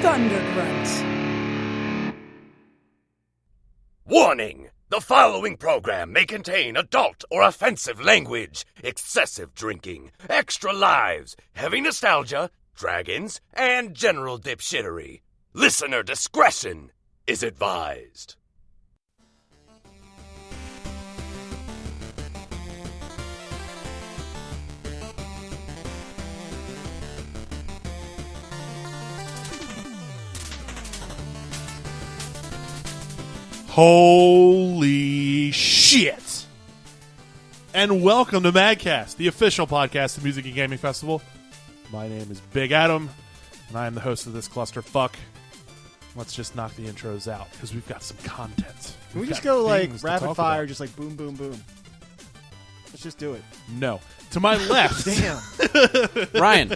Thunder Grunt. Warning! The following program may contain adult or offensive language, excessive drinking, extra lives, heavy nostalgia, dragons, and general dipshittery. Listener discretion is advised. Holy shit! And welcome to MAGCast, the official podcast of the Music and Gaming Festival. My name is Big Adam, and I am the host of this clusterfuck. Let's just knock the intros out, because we've got some content. Can we just go like rapid fire, just like boom, boom, boom? Let's just do it. No. To my left. Damn. Ryan.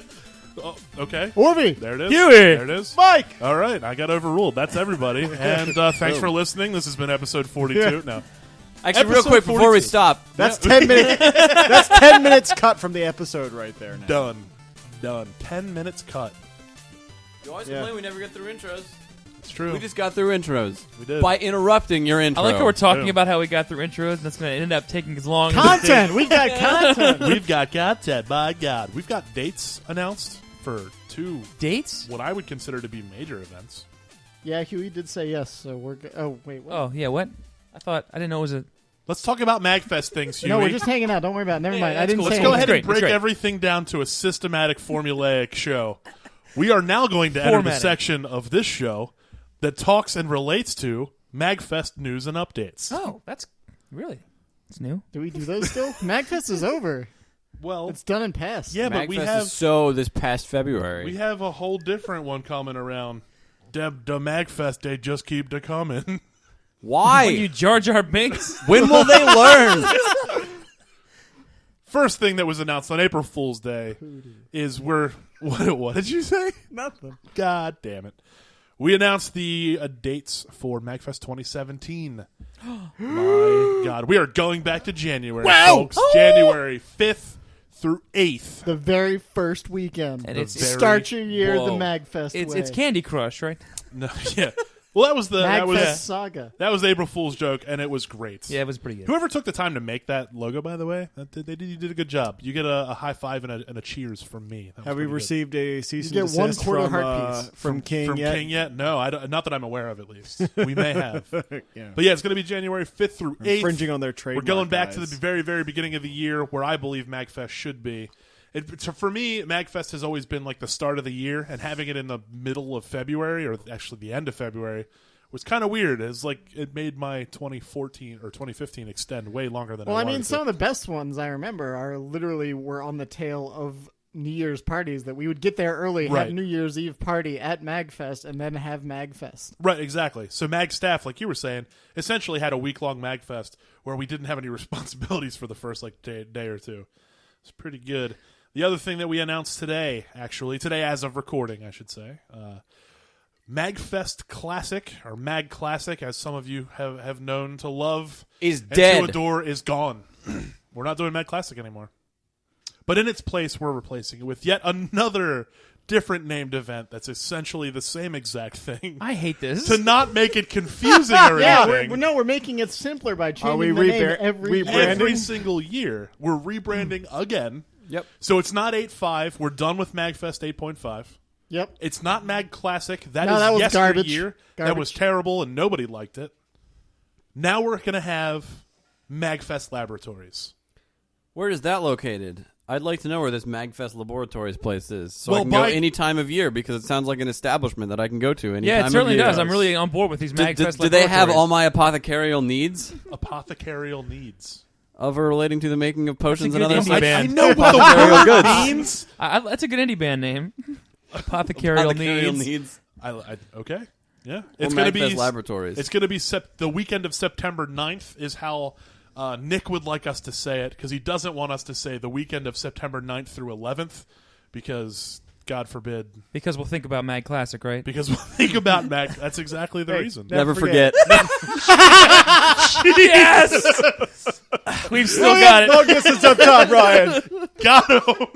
Oh, okay. Orby. There it is. Huey. There it is. Mike. All right. I got overruled. That's everybody. And thanks for listening. This has been episode 42. Yeah. No. Actually, real Episode quick before 42. we stop. That's 10 minutes. That's 10 minutes cut from the episode right there. Now. Done. 10 minutes cut. You always Yeah. complain we never get through intros. It's true. We just got through intros. We did. By interrupting your intro. I like how we're talking Boom. about how we got through intros, and that's going to end up taking as long Content. We got content. We've got content, by God. We've got dates announced for two dates. what I would consider to be major events. Yeah, Huey did say yes. So we're. Oh wait. What? Oh, yeah, what? I didn't know it was a... Let's talk about MAGFest things, Huey. No, we're just hanging out. Don't worry about it. Never Yeah, mind. I that's didn't cool. say Let's go anything. ahead and That's break great. everything down to a systematic, formulaic show. We are now going to enter the Formatting. section of this show that talks and relates to MAGFest news and updates. Oh, that's... Really? It's new? Do we do those still? MAGFest is over. Well, It's done and passed. yeah, but we MAGFest have is so this past February. we have a whole different one coming around. The MAGFest, they just keep to coming. Why? When you Jar Jar Binks? When will they learn? First thing that was announced on April Fool's Day is what did you say? Nothing. God damn it. We announced the dates for MAGFest 2017. My God. We are going back to January, folks. January 5th through 8th. The very first weekend. And The it's very- Start your year Whoa. the MAGFest way. it's Candy Crush, right? No, yeah. Well, that was MAGFest saga. that was the April Fool's joke, and it was great. Yeah, it was pretty good. Whoever took the time to make that logo, by the way, you did a good job. You get a high five and a cheers from me. That was Have we pretty good. received a cease You and get one desist quarter from, heart piece. from King from yet? King yet? No, I don't, not that I'm aware of, at least. We may have. Yeah. But yeah, it's going to be January 5th through 8th. Infringing on their We're trademark. going back to guys. the very, very beginning of the year where I believe MAGFest should be. So for me, MAGFest has always been like the start of the year, and having it in the middle of February, or actually the end of February, was kind of weird. It's like it made my 2014 or 2015 extend way longer than Well, I I wanted mean, to. some of the best ones I remember are literally were on the tail of New Year's parties that we would get there early, Right. have New Year's Eve party at MAGFest, and then have MAGFest. Right, exactly. So MAG staff, like you were saying, essentially had a week-long MAGFest where we didn't have any responsibilities for the first day or two. It's pretty good. The other thing that we announced today as of recording, I should say, MAGFest Classic, or MAG Classic, as some of you have known to love, Is and dead. to adore, is gone. We're not doing MAG Classic anymore. But in its place, we're replacing it with yet another different named event that's essentially the same exact thing. I hate this. To not make it confusing or Yeah, anything. we're making it simpler by changing we the name rebranding? every Every year. single year, we're rebranding again. Yep. So it's not 8.5. We're done with MAGFest 8.5. Yep. It's not MAG Classic. That No, is that was yesteryear. garbage. That was terrible, and nobody liked it. Now we're going to have MAGFest Laboratories. Where is that located? I'd like to know where this MAGFest Laboratories place is, so Well, I can go by- any time of year, because it sounds like an establishment that I can go to any Yeah, time it of certainly year. does. I'm really on board with these MAGFest Do they have laboratories. all my apothecarial needs Apothecarial needs. of relating to the making of potions and good other indie I band. know what the Apothecarial word goods. means. That's a good indie band name. Apothecarial Apothecarial needs. Okay. Yeah. Or It's going to MAGFest be Laboratories. It's going to be the weekend of September 9th is how Nick would like us to say it, because he doesn't want us to say the weekend of September 9th through 11th, because, God forbid, Because we'll think about Mag Classic, right? because we'll think about Mac. That's exactly the reason. Never forget. Yes! We've still got it. Long distance up top, Ryan. Got him.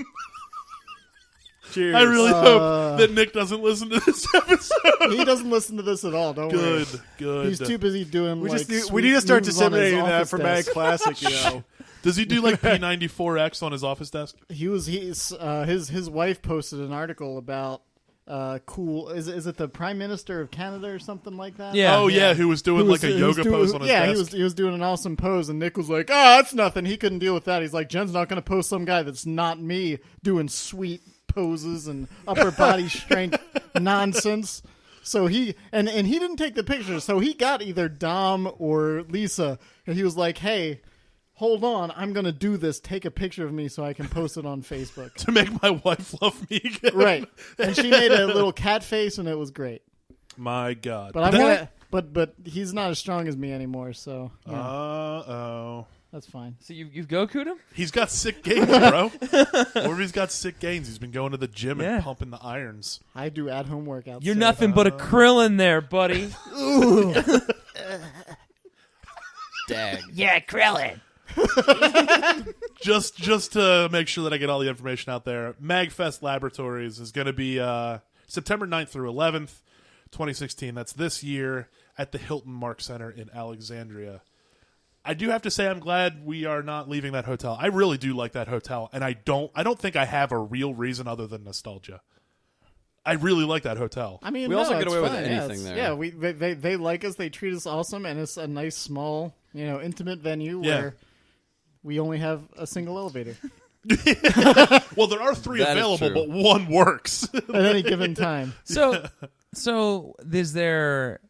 Cheers. I really hope that Nick doesn't listen to this episode. He doesn't listen to this at all. Don't worry. Good. He's too busy doing. We like, we need to start sweet moves on his disseminating that office for desk. Mag Classic. You know. Does he do like P94X on his office desk? His wife posted an article about cool. Is it the Prime Minister of Canada or something like that? Yeah. Oh yeah, who was doing like a yoga pose on his desk? he was doing an awesome pose, and Nick was like, "Oh, that's nothing." He couldn't deal with that. He's like, "Jen's not going to post some guy that's not me doing sweet poses and upper body strength nonsense." So he didn't take the picture. So he got either Dom or Lisa, and he was like, "Hey, hold on, I'm going to do this. Take a picture of me so I can post it on Facebook." To make my wife love me again. Right. And she made a little cat face, and it was great. My God. But he's not as strong as me anymore, so yeah, Uh-oh. that's fine. So you've Goku'd him? He's got sick gains, bro. Or if he's got sick gains, he's been going to the gym Yeah. and pumping the irons. I do at-home workouts. You're so- nothing but a Krillin there, buddy. Dag. Yeah, Krillin. Just to make sure that I get all the information out there, MagFest Laboratories is going to be September 9th through 11th, 2016. That's this year at the Hilton Mark Center in Alexandria. I do have to say I'm glad we are not leaving that hotel. I really do like that hotel, and I don't think I have a real reason other than nostalgia. I really like that hotel. I mean, We also get it's away with fine. anything yeah, there. Yeah, they like us. They treat us awesome, and it's a nice, small, intimate venue where we only have a single elevator Well, there are 3 That is available, true. but one works. at any given time. So is there?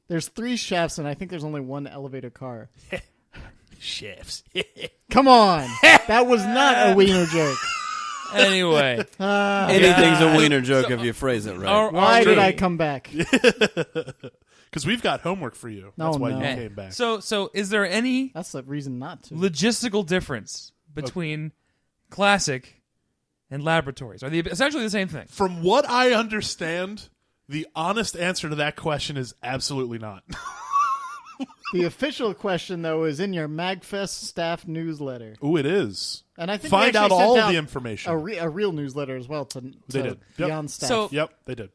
There's 3 chefs, and I think there's only 1 elevator car. Chefs. Come on, that was not a wiener joke. Anyway, Anything's a wiener joke if you phrase it right. Why did I come back? Because we've got homework for you. That's why no. you came back. So is there any That's the reason not to. logistical difference between classic and laboratories? Are they essentially the same thing? From what I understand, the honest answer to that question is absolutely not. The official question, though, is in your MagFest staff newsletter. Ooh, it is. And I think Find we out actually all sent the out information. a real newsletter as well to They did. Yep. beyond staff. So- Yep, they did.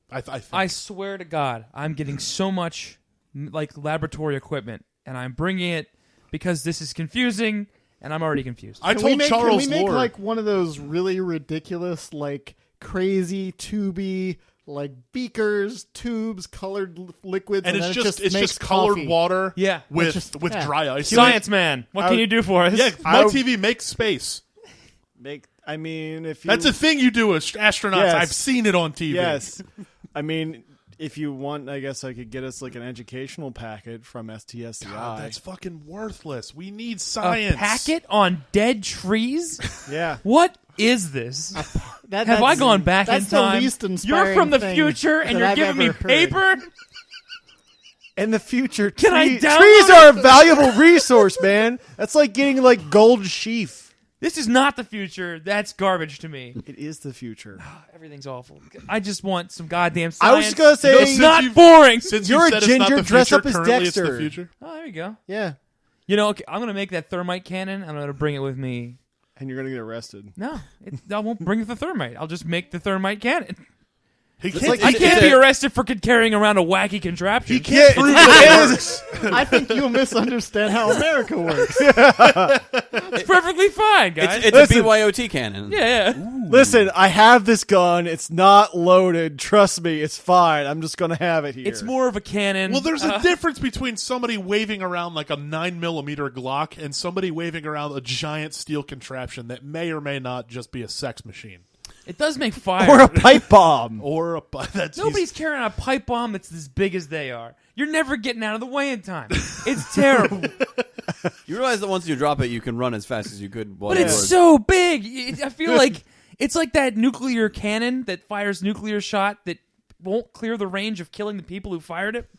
I think. I swear to God, I'm getting so much like laboratory equipment, and I'm bringing it because this is confusing, and I'm already confused. I Can we told make, Charles can we make Lore. like one of those really ridiculous, like crazy tubey, like beakers, tubes, colored liquids, and then it's it just makes colored coffee. water Yeah. with Just- with yeah. dry ice. Science man, what can you do for us? Yeah, my TV makes space. I mean, if you That's a thing you do as astronauts. Yes. I've seen it on TV. yes, I mean, if you want, I guess I could get us like an educational packet from STSCI. God, that's fucking worthless. We need A science. packet on dead trees? yeah. What is this? Have Have I gone back that's in time? the least You're inspiring from the thing future, and that you're I've giving me ever heard. paper? In the future, Can I download trees it? are a valuable resource, man. That's like getting like gold sheaf. This is not the future. That's garbage to me. It is the future. Everything's awful. I just want some goddamn science. I was just gonna say, No, It's since not you've- boring. Since You're you a said it's not ginger the dressed future, up as currently it's the Dexter. future. Oh, there you go. Yeah, You know, okay, I'm going to make that thermite cannon. I'm going to bring it with me. and you're gonna get arrested. No, I won't bring the thermite. I'll just make the thermite cannon. He like- can't. I he can't can't be arrested for carrying around a wacky contraption. He can't prove that it works. I think you'll misunderstand how America works. It's perfectly fine, guys. It's Listen. a BYOT cannon. yeah. Listen, I have this gun. It's not loaded. Trust me, it's fine. I'm just gonna have it here. It's more of a cannon. Well, there's a difference between somebody waving around like a 9mm Glock and somebody waving around a giant steel contraption that may or may not just be a sex machine. It does make fire. or a pipe bomb. Or that's Nobody's carrying a pipe bomb that's as big as they are. You're never getting out of the way in time. It's terrible. You realize that once you drop it, you can run as fast as you could. While But you it's were- so big. I feel like it's like that nuclear cannon that fires nuclear shot that won't clear the range of killing the people who fired it.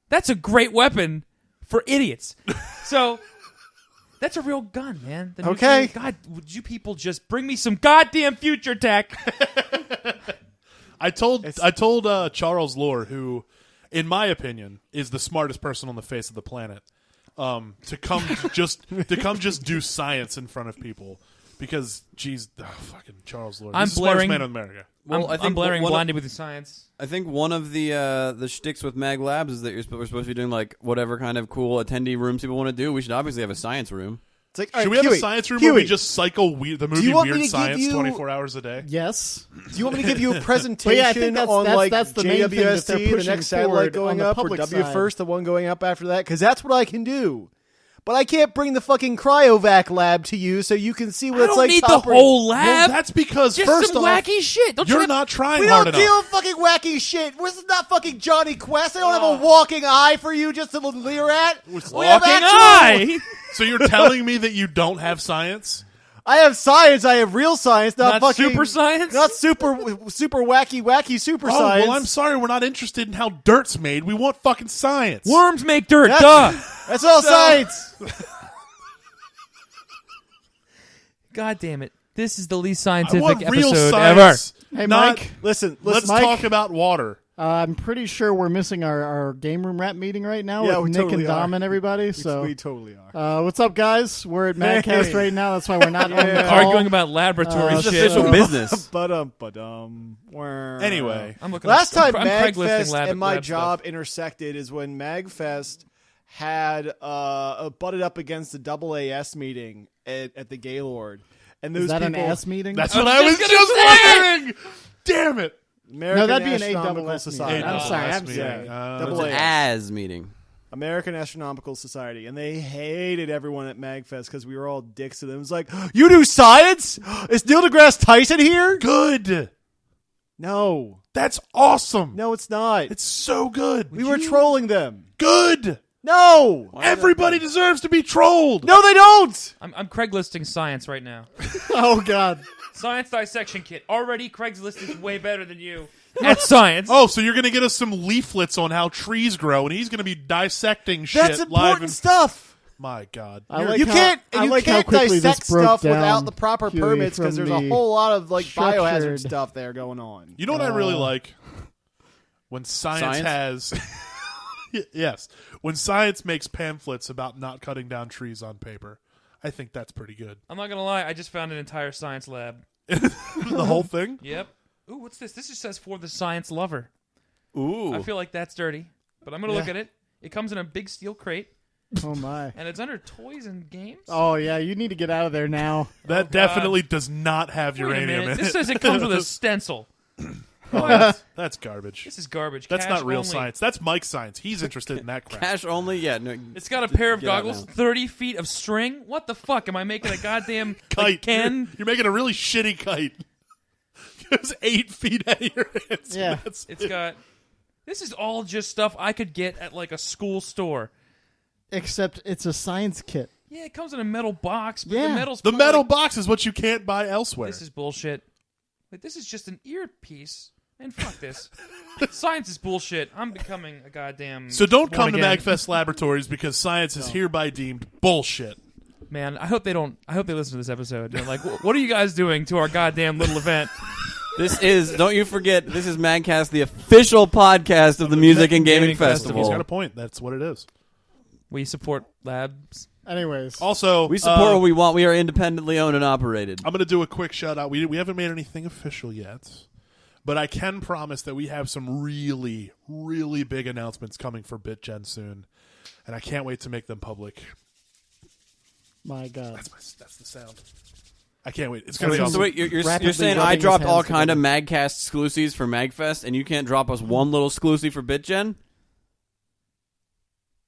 That's a great weapon for idiots. So that's a real gun, man. The Okay. nuclear- God, would you people just bring me some goddamn future tech? I told Charles Lore, who, in my opinion, is the smartest person on the face of the planet, to come just do science in front of people. Because, geez, fucking Charles Lord. I'm He's the smartest blaring- man in America. Well, I I'm think blaring one of- Blinded with the science. I think one of the shticks with Mag Labs is that we're supposed to be doing like whatever kind of cool attendee rooms people want to do. We should obviously have a science room. It's like, Should we have a science room where we just cycle the movie want me Weird to give Science you- 24 hours a day? Yes. Do you want me to give you a But presentation yeah, I think on that's the main thing that they're JWST, the pushing next satellite forward going on the up, or public W side. first, the one going up after that? Because that's what I can do. But I can't bring the fucking cryovac lab to you so you can see what I it's don't like. need the top whole Well, lab. that's because, Just first some off, wacky shit. Don't you're you not trying We hard don't enough. deal with fucking wacky shit. This is not fucking Johnny Quest. I don't have a walking eye for you just to leer at. We have Walking actual- eye. So you're telling me that you don't have science? I have science. I have real science, not Not fucking super science? not super wacky super Oh, science. well, I'm sorry. We're not interested in how dirt's made. We want fucking science. Worms make dirt. That's- Duh. That's all science. God damn it. This is the least I scientific want real episode science. Hey, not- Mike. Listen, Let's Mike. talk about water. I'm pretty sure we're missing our game room rap meeting right now Yeah, with we Nick totally and Dom are. and everybody. So, we totally are. what's up, guys? We're at MAGCast right now. That's why we're not on the Yeah. call. Arguing about laboratory It's shit. official business. But Anyway, I'm looking last up, time I'm Craiglisting MagFest lab, and my lab job stuff. intersected is when MagFest had butted up against the AAS meeting at the Gaylord, and those Is that people, an ass meeting? that's I what was I was just just gonna wondering. Damn it. American No, that'd be an Astronomical AAS Society. meeting. I'm sorry, I'm meeting. sorry. Double It's an A. as meeting. American Astronomical Society, and they hated everyone at MagFest because we were all dicks to them. It was like, you do science? Is Neil deGrasse Tyson here? Good. No. That's awesome. No, it's not. It's so good. We were trolling them. Good. No. Everybody deserves to be trolled. No, they don't. I'm Craigslisting science right now. Oh, God. Science dissection kit. Already Craigslist is way better than you at science. Oh, so you're going to get us some leaflets on how trees grow, and he's going to be dissecting shit That's live. important stuff. My God. I like You how- can't I like how can't quickly this dissect broke stuff down, without the proper Huey, permits because from there's a the whole lot of like biohazard structured- stuff there going on. You know what I really like? When science has... yes. When science makes pamphlets about not cutting down trees on paper. I think that's pretty good. I'm not gonna lie. I just found an entire science lab. The whole thing? Yep. Ooh, what's this? This just says for the science lover. Ooh. I feel like that's dirty, but I'm gonna look at it. It comes in a big steel crate, Oh, my. and it's under toys and games. Oh, yeah, you need to get out of there now. That definitely does not have Wait a uranium minute. in This it. says it comes with a stencil. That's garbage. This is garbage. That's Cash not real only. science. That's Mike's science. He's interested in that crap. Cash only? Yeah. No. It's got a pair of Get out goggles, now. 30 feet of string. What the fuck? Am I making a goddamn Kite. like, can? You're making a really shitty kite. It's 8 feet out of your hands. Yeah. That's It's got. This is all just stuff I could get at like a school store. Except it's a science kit. Yeah, it comes in a metal box, but Yeah. the metal's the probably metal like, box is what you can't buy elsewhere. This is bullshit. Like, this is just an earpiece. And fuck this. Science is bullshit. I'm becoming a goddamn. So don't come to born-again. MagFest Laboratories because science is hereby deemed bullshit. Man, I hope they don't. I hope they listen to this episode. They're like, what are you guys doing to our goddamn little event? This is, don't you forget, this is MAGCast, the official podcast of the Music and Gaming Gaming Festival. He's got a Festival. point. That's what it is. We support labs. Anyways. Also, We support what we want. We are independently owned and operated. I'm going to do a quick shout out. We haven't made anything official yet, but I can promise that we have some really, really big announcements coming for BitGen soon, and I can't wait to make them public. My God. That's the sound. I can't wait. It's going to be awesome. So wait, you're Rapidly saying rubbing I his dropped all hands kind of together. MAGCast exclusives for MAGFest, and you can't drop us one little exclusive for BitGen?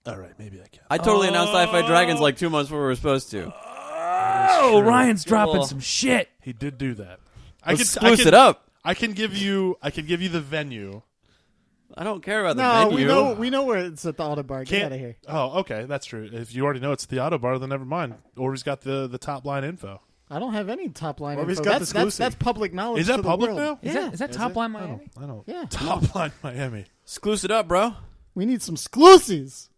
All right, maybe I can. I totally announced Sci-Fi Dragons like 2 months before we were supposed to. Oh, Ryan's dropping Well, some shit. He did do that. Let's spruce it up. I can give you the venue. I don't care about the No, venue. we know where it's at the auto bar. Get Can't- out of here. Oh, okay, that's true. If you already know it's the auto bar, then never mind. Or he's got the top line info. I don't have any top line Or he's info. got the That's exclusive. public knowledge. Is that to the public world. now? Yeah. Is that Top Line Miami? I don't. Yeah. Top line Miami. Exclusive it up, bro. We need some exclusives.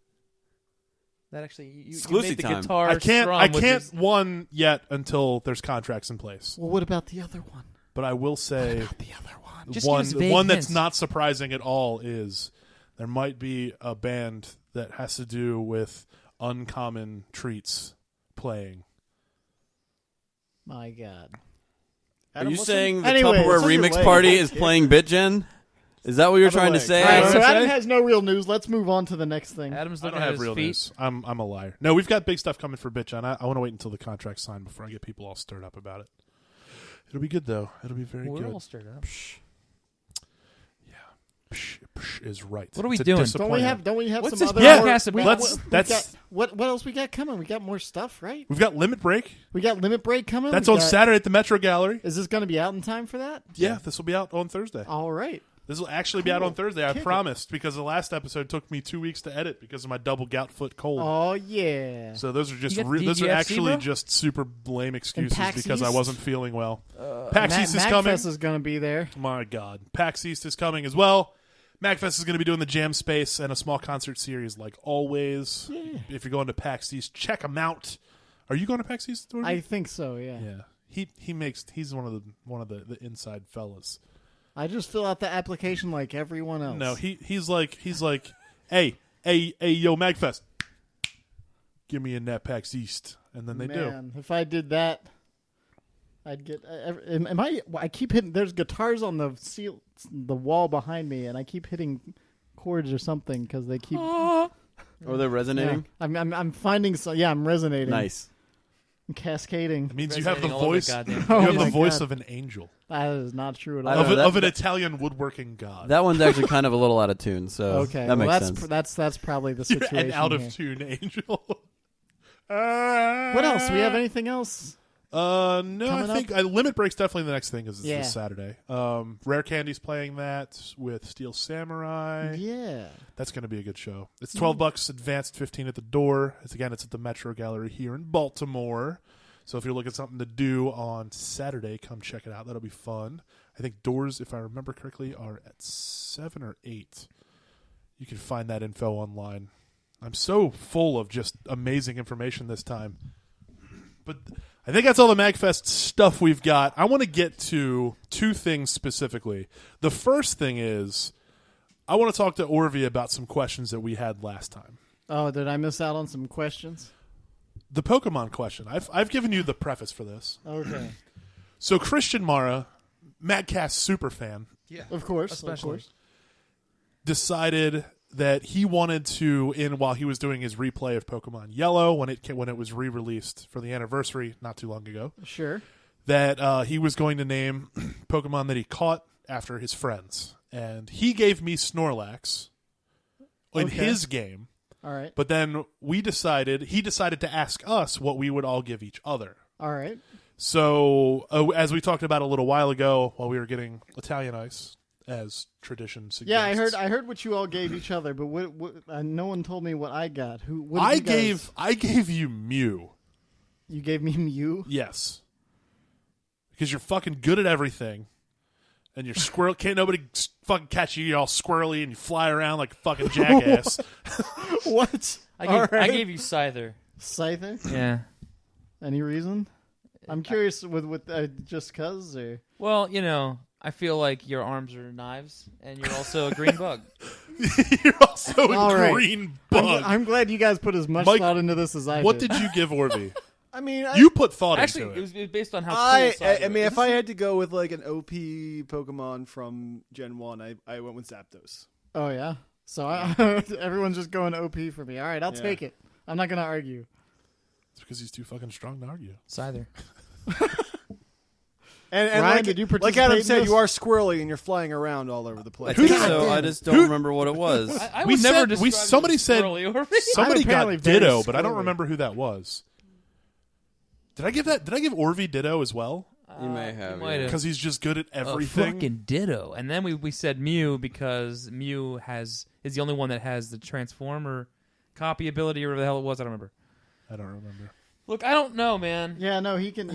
That actually, you Exclusive made the time. guitar I can't strum with this- one yet until there's contracts in place. Well, what about the other one? But I will say The other one. Just give us vague one that's hints. not surprising at all is there might be a band that has to do with uncommon treats playing. My God. Are you what's saying the Anyway, Tupperware it's on your remix leg. party is playing BitGen? Is that what you're trying to say? All right, so say? Adam has no real news. Let's move on to the next thing. Adam's I looking don't at have his real feet. news. I'm a liar. No, we've got big stuff coming for BitGen. I want to wait until the contract's signed before I get people all stirred up about it. It'll be good though. It'll be very We're good. all stirred up. Psh is right. What are we It's a doing? Don't we disappointment. have What's some this other? Yeah, podcast we- about? let's- we that's- got- what else we got coming? We got more stuff, right? We've got Limit Break. We got Limit Break coming. That's We on got- Saturday at the Metro Gallery. Is this going to be out in time for that? Yeah, this will be out on Thursday. All right. This will actually be out on Thursday. I Kick it. promised, because the last episode took me 2 weeks to edit because of my double gout foot cold. Oh yeah. So those are just You got those are DGFC, actually bro? just super lame excuses PAX because I East? wasn't feeling well. PAX East is MAGCast coming. is going to be there. My God, PAX East is coming as well. MAGFest is going to be doing the Jam Space and a small concert series like always. Yeah. If you're going to PAX East, check them out. Are you going to PAX East? Dorothy? I think so. Yeah. Yeah. He's one of the inside fellas. I just fill out the application like everyone else. No, he's like, hey, yo, MAGFest, give me a net PAX East, and then they do. Man, if I did that, I'd get. Am I? I keep hitting. There's guitars on the wall behind me, and I keep hitting chords or something because they keep. Oh, they're Yeah. resonating? I'm finding. I'm resonating. Nice. I'm cascading. It means you have the Resonating all over voice. goddamn- You Oh have my the voice God. of an angel, That is not true at I all. don't know, of an that- Italian woodworking god. That one's actually kind of a little out of tune, so Okay, that well, makes sense. that's probably the You're situation. an out of here. tune angel. What else? Do we have anything else? No, coming I think Limit Break's definitely the next thing. Is Yeah. this Saturday? Rare Candy's playing that with Steel Samurai. Yeah. That's going to be a good show. It's $12 advanced, 15 at the door. It's at the Metro Gallery here in Baltimore. So if you're looking for something to do on Saturday, come check it out. That'll be fun. I think doors, if I remember correctly, are at 7 or 8. You can find that info online. I'm so full of just amazing information this time. But I think that's all the MAGFest stuff we've got. I want to get to 2 things specifically. The first thing is I want to talk to Orvie about some questions that we had last time. Oh, did I miss out on some questions? The Pokemon question. I've given you the preface for this. Okay. So Christian Mara, MAGCast super fan, Of course. Especially. Of course. decided that he wanted to, while he was doing his replay of Pokemon Yellow when it was re-released for the anniversary not too long ago, Sure. that he was going to name Pokemon that he caught after his friends. And he gave me Snorlax in Okay. his game, All right. but then he decided to ask us what we would all give each other. All right. So, as we talked about a little while ago while we were getting Italian ice, as tradition suggests. Yeah, I heard what you all gave each other, but no one told me what I got. What did I you guys- gave you Mew. You gave me Mew. Yes. Because you're fucking good at everything. And you're squirrel. Can't nobody fucking catch you. You're all squirrely and you fly around like a fucking jackass. What? I All gave you Scyther. Scyther. Yeah. Any reason? I'm curious with just cause or Well, I feel like your arms are knives, and you're also a green bug. You're also a All right. green bug. I'm glad you guys put as much Mike, thought into this as I what did. did you give Orvie? I mean, You put thought Actually, into it it. was based on how cool I Scyther mean, is. if I had to go with like an OP Pokemon from Gen 1, I went with Zapdos. Oh yeah. So everyone's just going OP for me. All right, I'll Yeah. take it. I'm not gonna argue. It's because he's too fucking strong to argue. Scyther. And Ryan, like, did you like Adam participate in said, this? you are squirrely and you're flying around all over the I place. think did- so. I just don't remember what it was. I We would never said- describe somebody you as said- squirrely or Somebody I'm got apparently very Ditto, but I don't squirrely. remember who that was. Did I give Orvie Ditto as well? You may have. might yeah. have. Because he's just good at A everything. fucking ditto. And then we said Mew because Mew is the only one that has the transform or copy ability or whatever the hell it was. I don't remember. I don't remember. Look, I don't know, man. Yeah, no, he can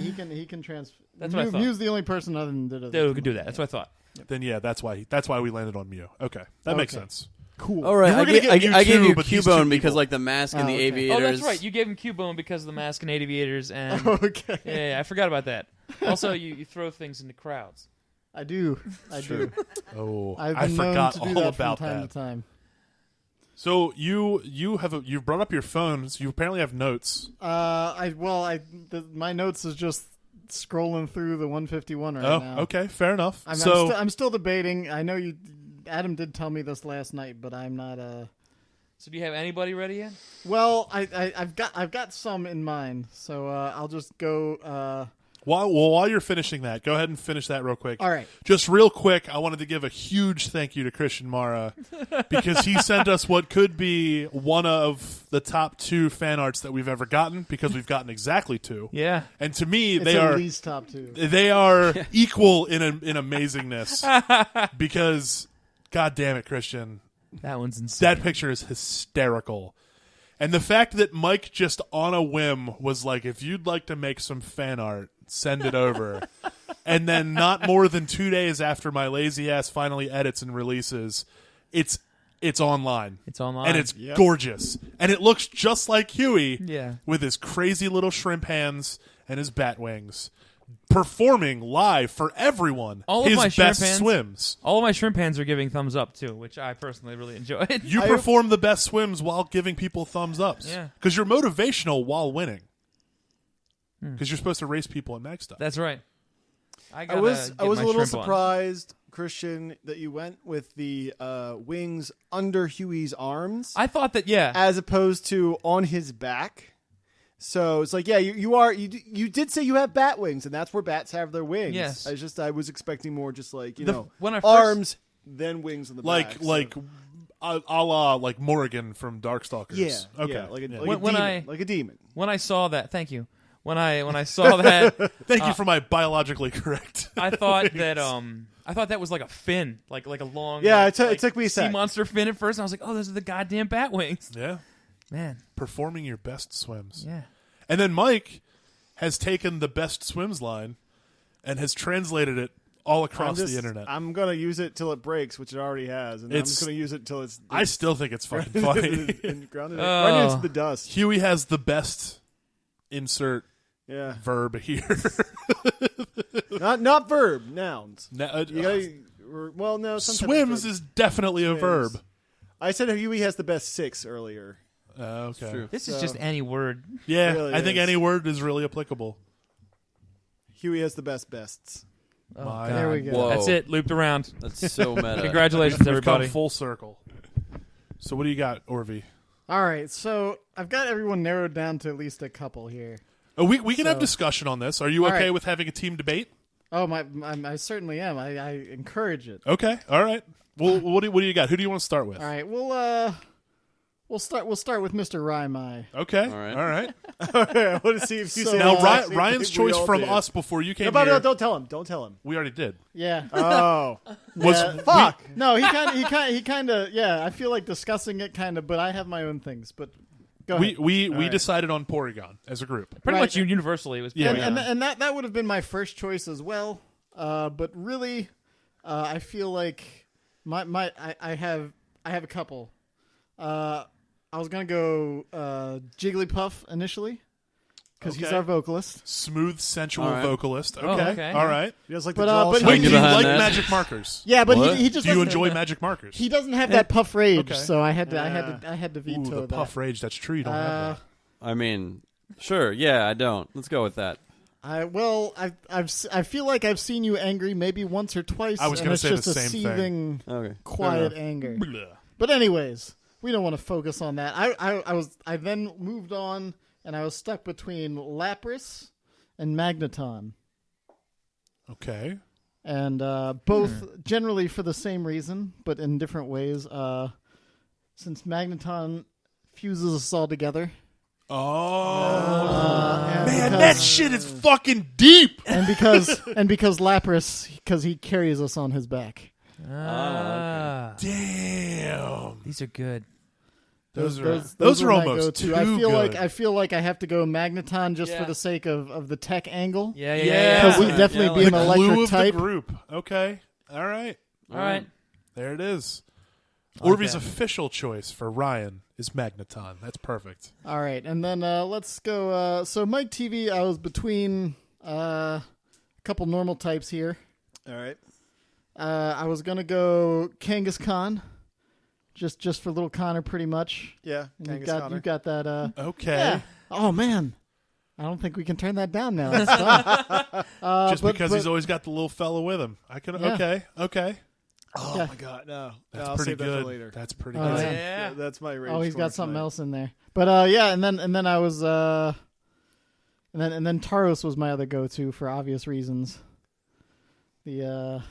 transfer. That's what I thought. Mew's the only person other than Ditto. Dude, we could do that. That's what I thought. Then yeah, that's why we landed on Mew. Okay, that makes Okay. sense. Cool. All right, You were I gonna gave get I gave Mewtwo, you but these two Cubone because people. like the mask and the okay. aviators. Oh, that's right. You gave him Cubone because of the mask and aviators, and Okay. yeah, I forgot about that. Also, you throw things into crowds. I do. I do. Oh, I've I been forgot known to do all that about from time that. to time. So you've brought up your phone. So you apparently have notes. My notes is just scrolling through the 151 right Oh, now. okay, fair enough. I'm still debating. I know Adam did tell me this last night, but I'm not. So do you have anybody ready yet? Well, I've got some in mind, so I'll just go. While you're finishing that, go ahead and finish that real quick. All right. Just real quick, I wanted to give a huge thank you to Christian Mara because he sent us what could be one of the top 2 fan arts that we've ever gotten because we've gotten exactly 2. Yeah. And to me, It's they at are least top 2. they are equal in amazingness because, God damn it, Christian, That one's insane. that picture is hysterical. And the fact that Mike just on a whim was like, if you'd like to make some fan art, send it over. And then not more than 2 days after my lazy ass finally edits and releases, it's online. It's online. And it's gorgeous. And it looks just like Huey Yeah. with his crazy little shrimp hands and his bat wings. Performing live for everyone. All of his my shrimp best hands- swims. All of my shrimp hands are giving thumbs up too, which I personally really enjoyed. You perform the best swims while giving people thumbs ups. Yeah. Because you're motivational while winning. Because you're supposed to race people in mag stuff. That's right. I was a little surprised. surprised, Christian, that you went with the wings under Huey's arms I thought that, yeah. as opposed to on his back. So it's like, yeah, you did say you have bat wings, and that's where bats have their wings. Yes. I was expecting more just like, when I first- arms, then wings on the like back. like a la like Morrigan from Darkstalkers. Yeah. Okay. Yeah, like a When demon. I- Like a demon. When I saw that, thank you. When I saw that, Thank you for my biologically correct. I thought that was like a fin, like a long. Yeah, like, it took me a sea sec. monster fin at first. And I was like, oh, those are the goddamn bat wings, Yeah. man. Performing your best swims. Yeah. And then Mike has taken the best swims line and has translated it all across the internet. I'm going to use it till it breaks, which it already has. And I'm It's- just going to use it till it's I still think it's fucking funny. grounded Oh. right into the dust. Huey has the best insert Yeah. verb here. Not verb, nouns. Now, You gotta, well, no. sometimes swims verb. is definitely a Swims. verb. I said Huey has the best 6 earlier. Okay. True. This is So- just any word. Yeah, Really I think is. any word is really applicable. Huey has the best bests. Oh, My- God. There we go. Whoa. That's it. Looped around. That's so meta. Congratulations, We've everybody. come full circle. So what do you got, Orvie? All right, so I've got everyone narrowed down to at least a couple here. Oh, we can have So- discussion on this. Are you All okay right. with having a team debate? Oh, I certainly am. I encourage it. Okay, all right. Well, what do you got? Who do you want to start with? All right, we'll start with Mr. Rymai. Okay, All right. all right. I want to see if you So- say Now, the exact same Ryan's thing we choice all from did. us before you came No, here. don't tell him. Don't tell him. We already did. Yeah. Oh, Was Yeah. fuck. No, he kind of yeah. I feel like discussing it kind of, but I have my own things. But go ahead. we right. decided on Porygon as a group. Pretty Right. much universally, it was. Yeah. and that would have been my first choice as well. But really, I feel like I have a couple. I was gonna go Jigglypuff initially because he's Okay. our vocalist. Smooth, sensual All right. vocalist. Okay, Oh, okay. all right. He does like But, the draw but shot. Wait, Can do you you get like behind that? magic markers? Yeah, but What? he just Do you doesn't- enjoy magic markers? He doesn't have that puff rage, Okay. so I had to Ooh, veto the that. puff rage. That's true. You don't have that. I mean, sure. Yeah, I don't. Let's go with that. I feel like I've seen you angry maybe once or twice. I was and gonna it's say the just a same thing. seething, Okay. quiet Fair anger. Blah. But anyways, we don't want to focus on that. I then moved on, and I was stuck between Lapras and Magneton, Okay. and both generally for the same reason, but in different ways. Since Magneton fuses us all together, Oh and man, because- that shit is fucking deep. and because Lapras, because he carries us on his back. Ah, Damn. these are good. Those Those are my almost go-to. too I good. feel like I have to go Magneton just Yeah. for the sake of the tech angle. Yeah, Yeah. yeah, yeah. Because Yeah. he'd definitely Yeah, be an the electric glue of type. the group. Okay. All right. All right. There it is. like Orvy's that. official choice for Ryan is Magneton. That's perfect. All right, and then let's go. So Mike TV, I was between a couple normal types here. All right. I was gonna go Kangaskhan, just for little Connor, pretty much. Yeah. And Kangaskhan. you got that. Okay. Yeah. Oh man, I don't think we can turn that down now. It's done. Just because he's always got the little fella with him. I could. Yeah. Okay. Oh Yeah. my god, no. That's I'll pretty save that good. for later. That's pretty Oh, good. Yeah. That's my rage. Oh, he's got corner something tonight. else in there. But yeah, and then I was and then Taros was my other go-to for obvious reasons. The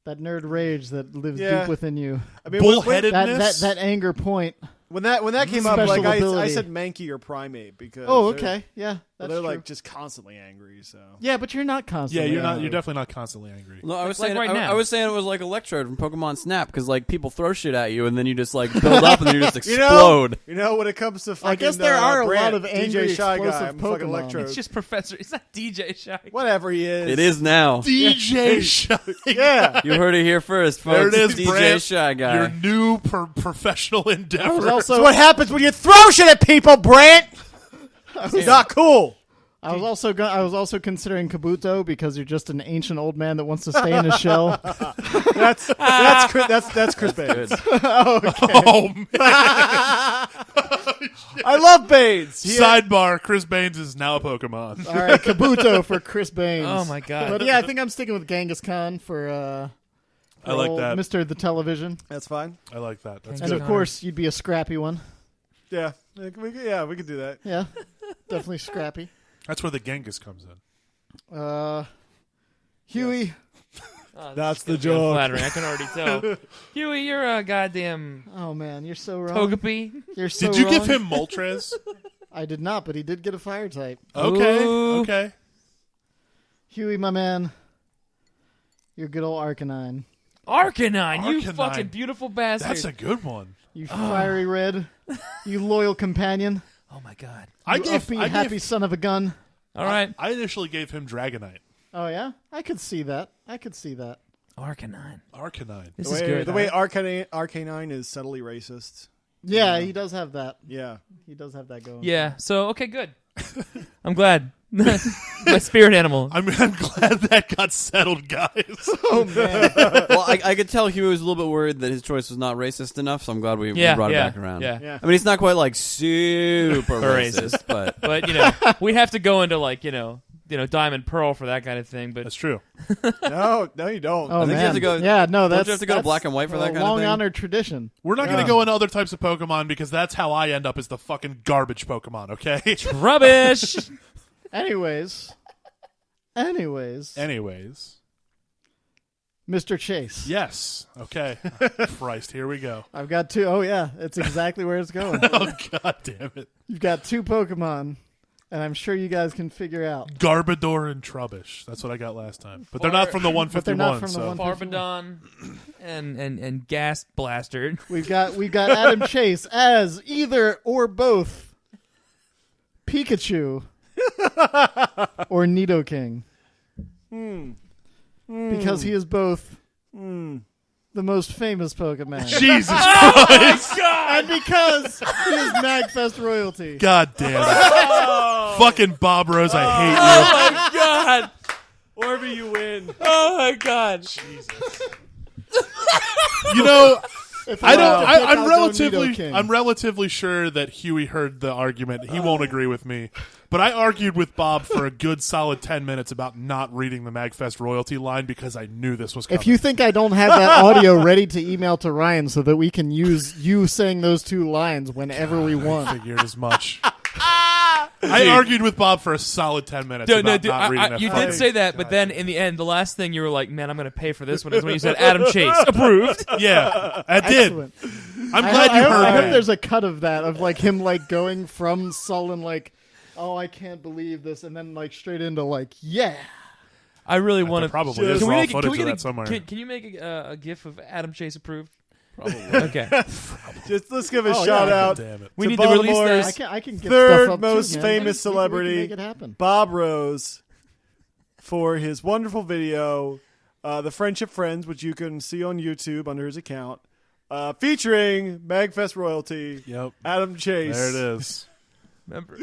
that nerd rage that lives Yeah. deep within you. I mean, Bullheadedness. That anger point. when that came up, Special like I ability. said, Mankey or Primate because Oh, they're- okay. Yeah, They're, that's true. like just constantly angry. So Yeah, but you're not Yeah, constantly. you're not. angry. You're definitely not constantly angry. No, I was Like saying right now. I was saying it was like Electrode from Pokemon Snap because like people throw shit at you and then you just like build up and then you just explode. You know, when it comes to fucking, I guess there are a Brand, lot of angry, DJ Shy Guy, explosive I'm fucking Pokemon. Electrode. It's just Professor. It's not DJ Shy. Whatever he is. It is now. DJ Shy. Yeah. You heard it here first, folks. There it is, DJ Brant. Shy Guy. Your new professional I was endeavor. also So what happens when you throw shit at people, Brant? It's not cool. I was also considering Kabuto because you're just an ancient old man that wants to stay in his shell. That's Chris Baines. Oh man! I love Baines. He- Sidebar: Chris Baines is now a Pokemon. All right, Kabuto for Chris Baines. Oh my god. But yeah, I think I'm sticking with Genghis Khan for I like old that. Mr. the Television. That's fine. I like that. That's And good. of course, you'd be a scrappy one. Yeah, we could do that. Yeah, definitely scrappy. That's where the Genghis comes in. Huey. Oh, That's this is the gonna be joke. unflattering. I can already tell. Huey, you're a goddamn Oh man, you're so wrong. Togepi. You're so Did you wrong. give him Moltres? I did not, but he did get a fire type. Okay. Ooh. Okay. Huey, my man. You're good old Arcanine. Arcanine, you Arcanine. fucking beautiful bastard. That's a good one. You fiery red. You loyal companion. Oh my god. I You gave. uppy, I happy gave. son of a gun. All right. I initially gave him Dragonite. Oh yeah, I could see that. Arcanine. Arcanine. This The is way, good. the way Arcanine is subtly racist. Yeah, he does have that. Yeah. He does have that going. Yeah. So okay, good. I'm glad. My spirit animal. I'm glad that got settled, guys. Oh man. Well, I could tell Huey was a little bit worried that his choice was not racist enough, so I'm glad we Yeah, brought yeah, it back around. yeah. Yeah. I mean, it's not quite like super Racist. racist, but But we have to go into like Diamond Pearl for that kind of thing. But That's true. No, you don't. Oh think you man. have to go- yeah, no, don't that's you have to go to that's black and white for that a kind of long thing? honored tradition. We're not going Yeah. to go into other types of Pokemon because that's how I end up as the fucking garbage Pokemon. Okay. rubbish. Anyways, Anyways. Mr. Chase. Yes. Okay. Christ. Here we go. I've got two. Oh yeah, it's exactly where it's going. Oh God damn it. You've got two Pokemon, and I'm sure you guys can figure out. Garbodor and Trubbish. That's what I got last time. But they're not from the 151. But they're not from the so. 'Farbodon and Gas Blaster. We've got Adam Chase as either or both Pikachu or Nidoking. Because he is both the most famous Pokemon. Jesus Christ. And because he is MAGFest royalty. God damn it. Fucking Bob Rose, I hate Oh my god. Orby, you win. Oh my god. you. You know, If I I don't. had to pick, I'm I'll go relatively. Nidoking. I'm relatively sure that Huey heard the argument. He won't agree with me, but I argued with Bob for a good solid 10 minutes about not reading the MAGFest royalty line because I knew this was coming. If you think I don't have that audio ready to email to Ryan so that we can use you saying those two lines whenever we I want. figured as much. I argued with Bob for a solid 10 minutes No, about dude, not reading that. you fucking- did say that, but then in the end, the last thing you were like, "Man, I'm going to pay for this one." Is when you said Adam Chase approved. Yeah, I did. Excellent. I'm glad you heard I hope that. there's a cut of that of like him like going from sullen like, oh I can't believe this, and then like straight into like yeah. I really want There to. probably is raw footage of that somewhere. Can you make a GIF of Adam Chase approved? Probably. Okay. Let's give a Oh, shout yeah. out. Damn it. We To need to release Baltimore's this. I can get Third stuff up most too, man. famous We can celebrity. make it happen. Bob Rose, for his wonderful video, The Friendship Friends, which you can see on YouTube under his account, featuring MAGFest royalty, Yep. Adam Chase. There it is. Remember,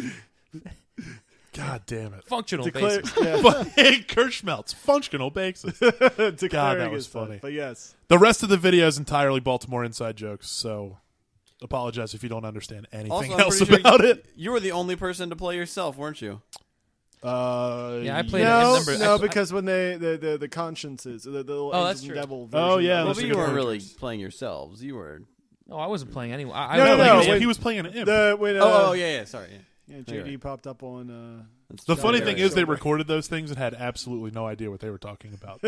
God damn it. functional Declare, basis. yeah, Hey, Kirschmelt's functional basis. declaring that was his son. funny. But yes, The rest of the video is entirely Baltimore inside jokes, so apologize if you don't understand anything Also, I'm else pretty sure about it. You were the only person to play yourself, weren't you? Yeah, I played No, it. no, because when the consciences, the little Oh, angels that's and true. devil version. Oh, yeah, Well, that's but a you good weren't point. really playing yourselves. You were. No, I wasn't playing anyway. No, No, no, he when- was playing an imp. When, Oh, yeah, sorry. yeah, JD popped up on. The funny Yeah, thing right. is, they recorded those things and had absolutely no idea what they were talking about.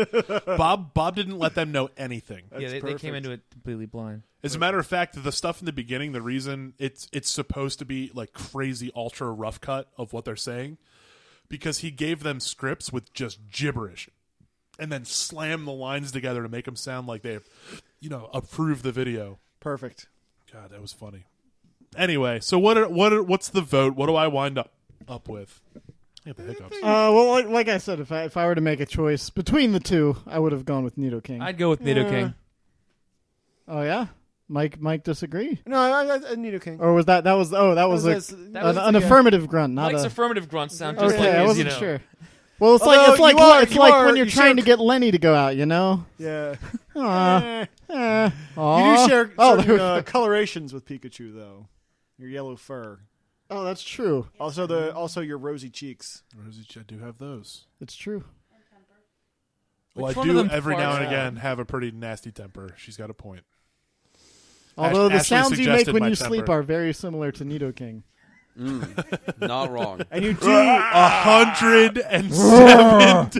Bob didn't let them know anything. Yeah, they came into it completely blind. As a matter of fact, the stuff in the beginning, the reason it's supposed to be like crazy ultra rough cut of what they're saying, because he gave them scripts with just gibberish, and then slammed the lines together to make them sound like they, approved the video. Perfect. God, that was funny. Anyway, so what's the vote? What do I wind up with? I have the hiccups. Well, like I said, if I were to make a choice between the two, I would have gone with Nidoking. I'd go with Nidoking. Oh yeah, Mike disagree, No, I Nidoking. or was that was an affirmative grunt, not Mike's a. affirmative grunts sound just Okay, like I his, wasn't sure. Well, it's Although like you are- when you're you trying share- to get Lenny to go out, Yeah. Aw. You Aw. do share Oh, certain, there we go. colorations with Pikachu, though. Your yellow fur. Oh, that's true. Also your rosy cheeks. Rosie, I do have those. It's true. Well, Which I one of do them every now and farts again have a pretty nasty temper. She's got a point. Although the Ashley sounds you make suggested when my you temper. sleep are very similar to Nidoking. Not wrong. And you do. 107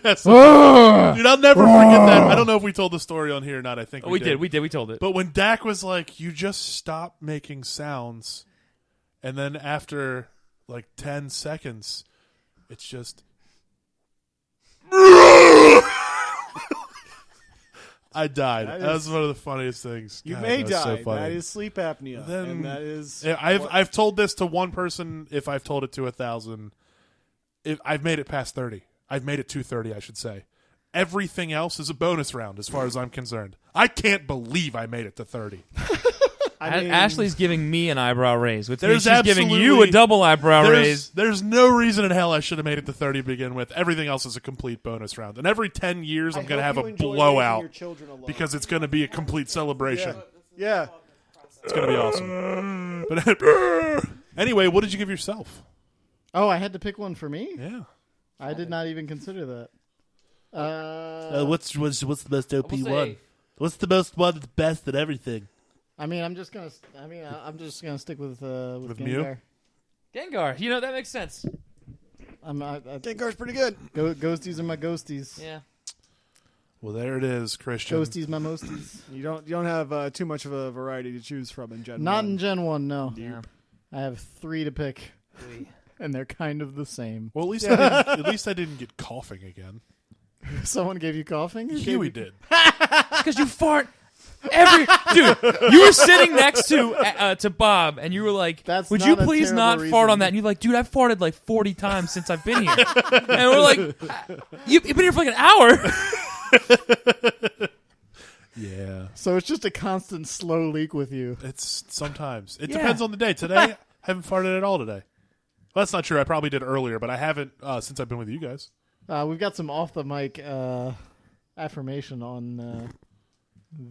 decibels. Dude, I'll never forget that. I don't know if we told the story on here or not. I think We did. We told it. But when Dak was like, "You just stop making sounds," and then after like 10 seconds, it's just. I died. That was one of the funniest things. You God, may that was so die. funny. That is sleep apnea. Then- and that is. Yeah, I've told this to one person. If I've told it to 1,000, I've made it past 30. I've made it to 30, I should say. Everything else is a bonus round, as far as I'm concerned. I can't believe I made it to 30. I mean, Ashley's giving me an eyebrow raise, which There's means she's giving you a absolutely- double eyebrow raise. There's no reason in hell I should have made it to 30 to begin with. Everything else is a complete bonus round. And every 10 years, I'm going to have a blowout because it's going to be a complete celebration. Yeah. It's going to be awesome. But anyway, what did you give yourself? Oh, I had to pick one for me? Yeah. I did not even consider that. What's the best OP We'll say- one? What's the most one that's best at everything? I'm just gonna stick with Mew? Gengar. Gengar. That makes sense. Gengar's pretty good. Ghosties are my ghosties. Yeah. Well, there it is, Christian. Ghosties my mosties. You don't have too much of a variety to choose from in Gen Not 1. in Gen 1, no. Yeah. I have 3 to pick, and they're kind of the same. Well, at least I didn't get coughing again. Someone gave you coughing? Huey did. Because you fart dude. You were sitting next to Bob, and you were like, That's "Would not you a please not terrible fart reason. on that?" And you're like, "Dude, I've farted like 40 times since I've been here." And we're like, "You've been here for like an hour." Yeah. So it's just a constant slow leak with you. It's sometimes. It Yeah. depends on the day. Today, I haven't farted at all today. Well, that's not true. I probably did earlier, but I haven't since I've been with you guys. We've got some off the mic affirmation on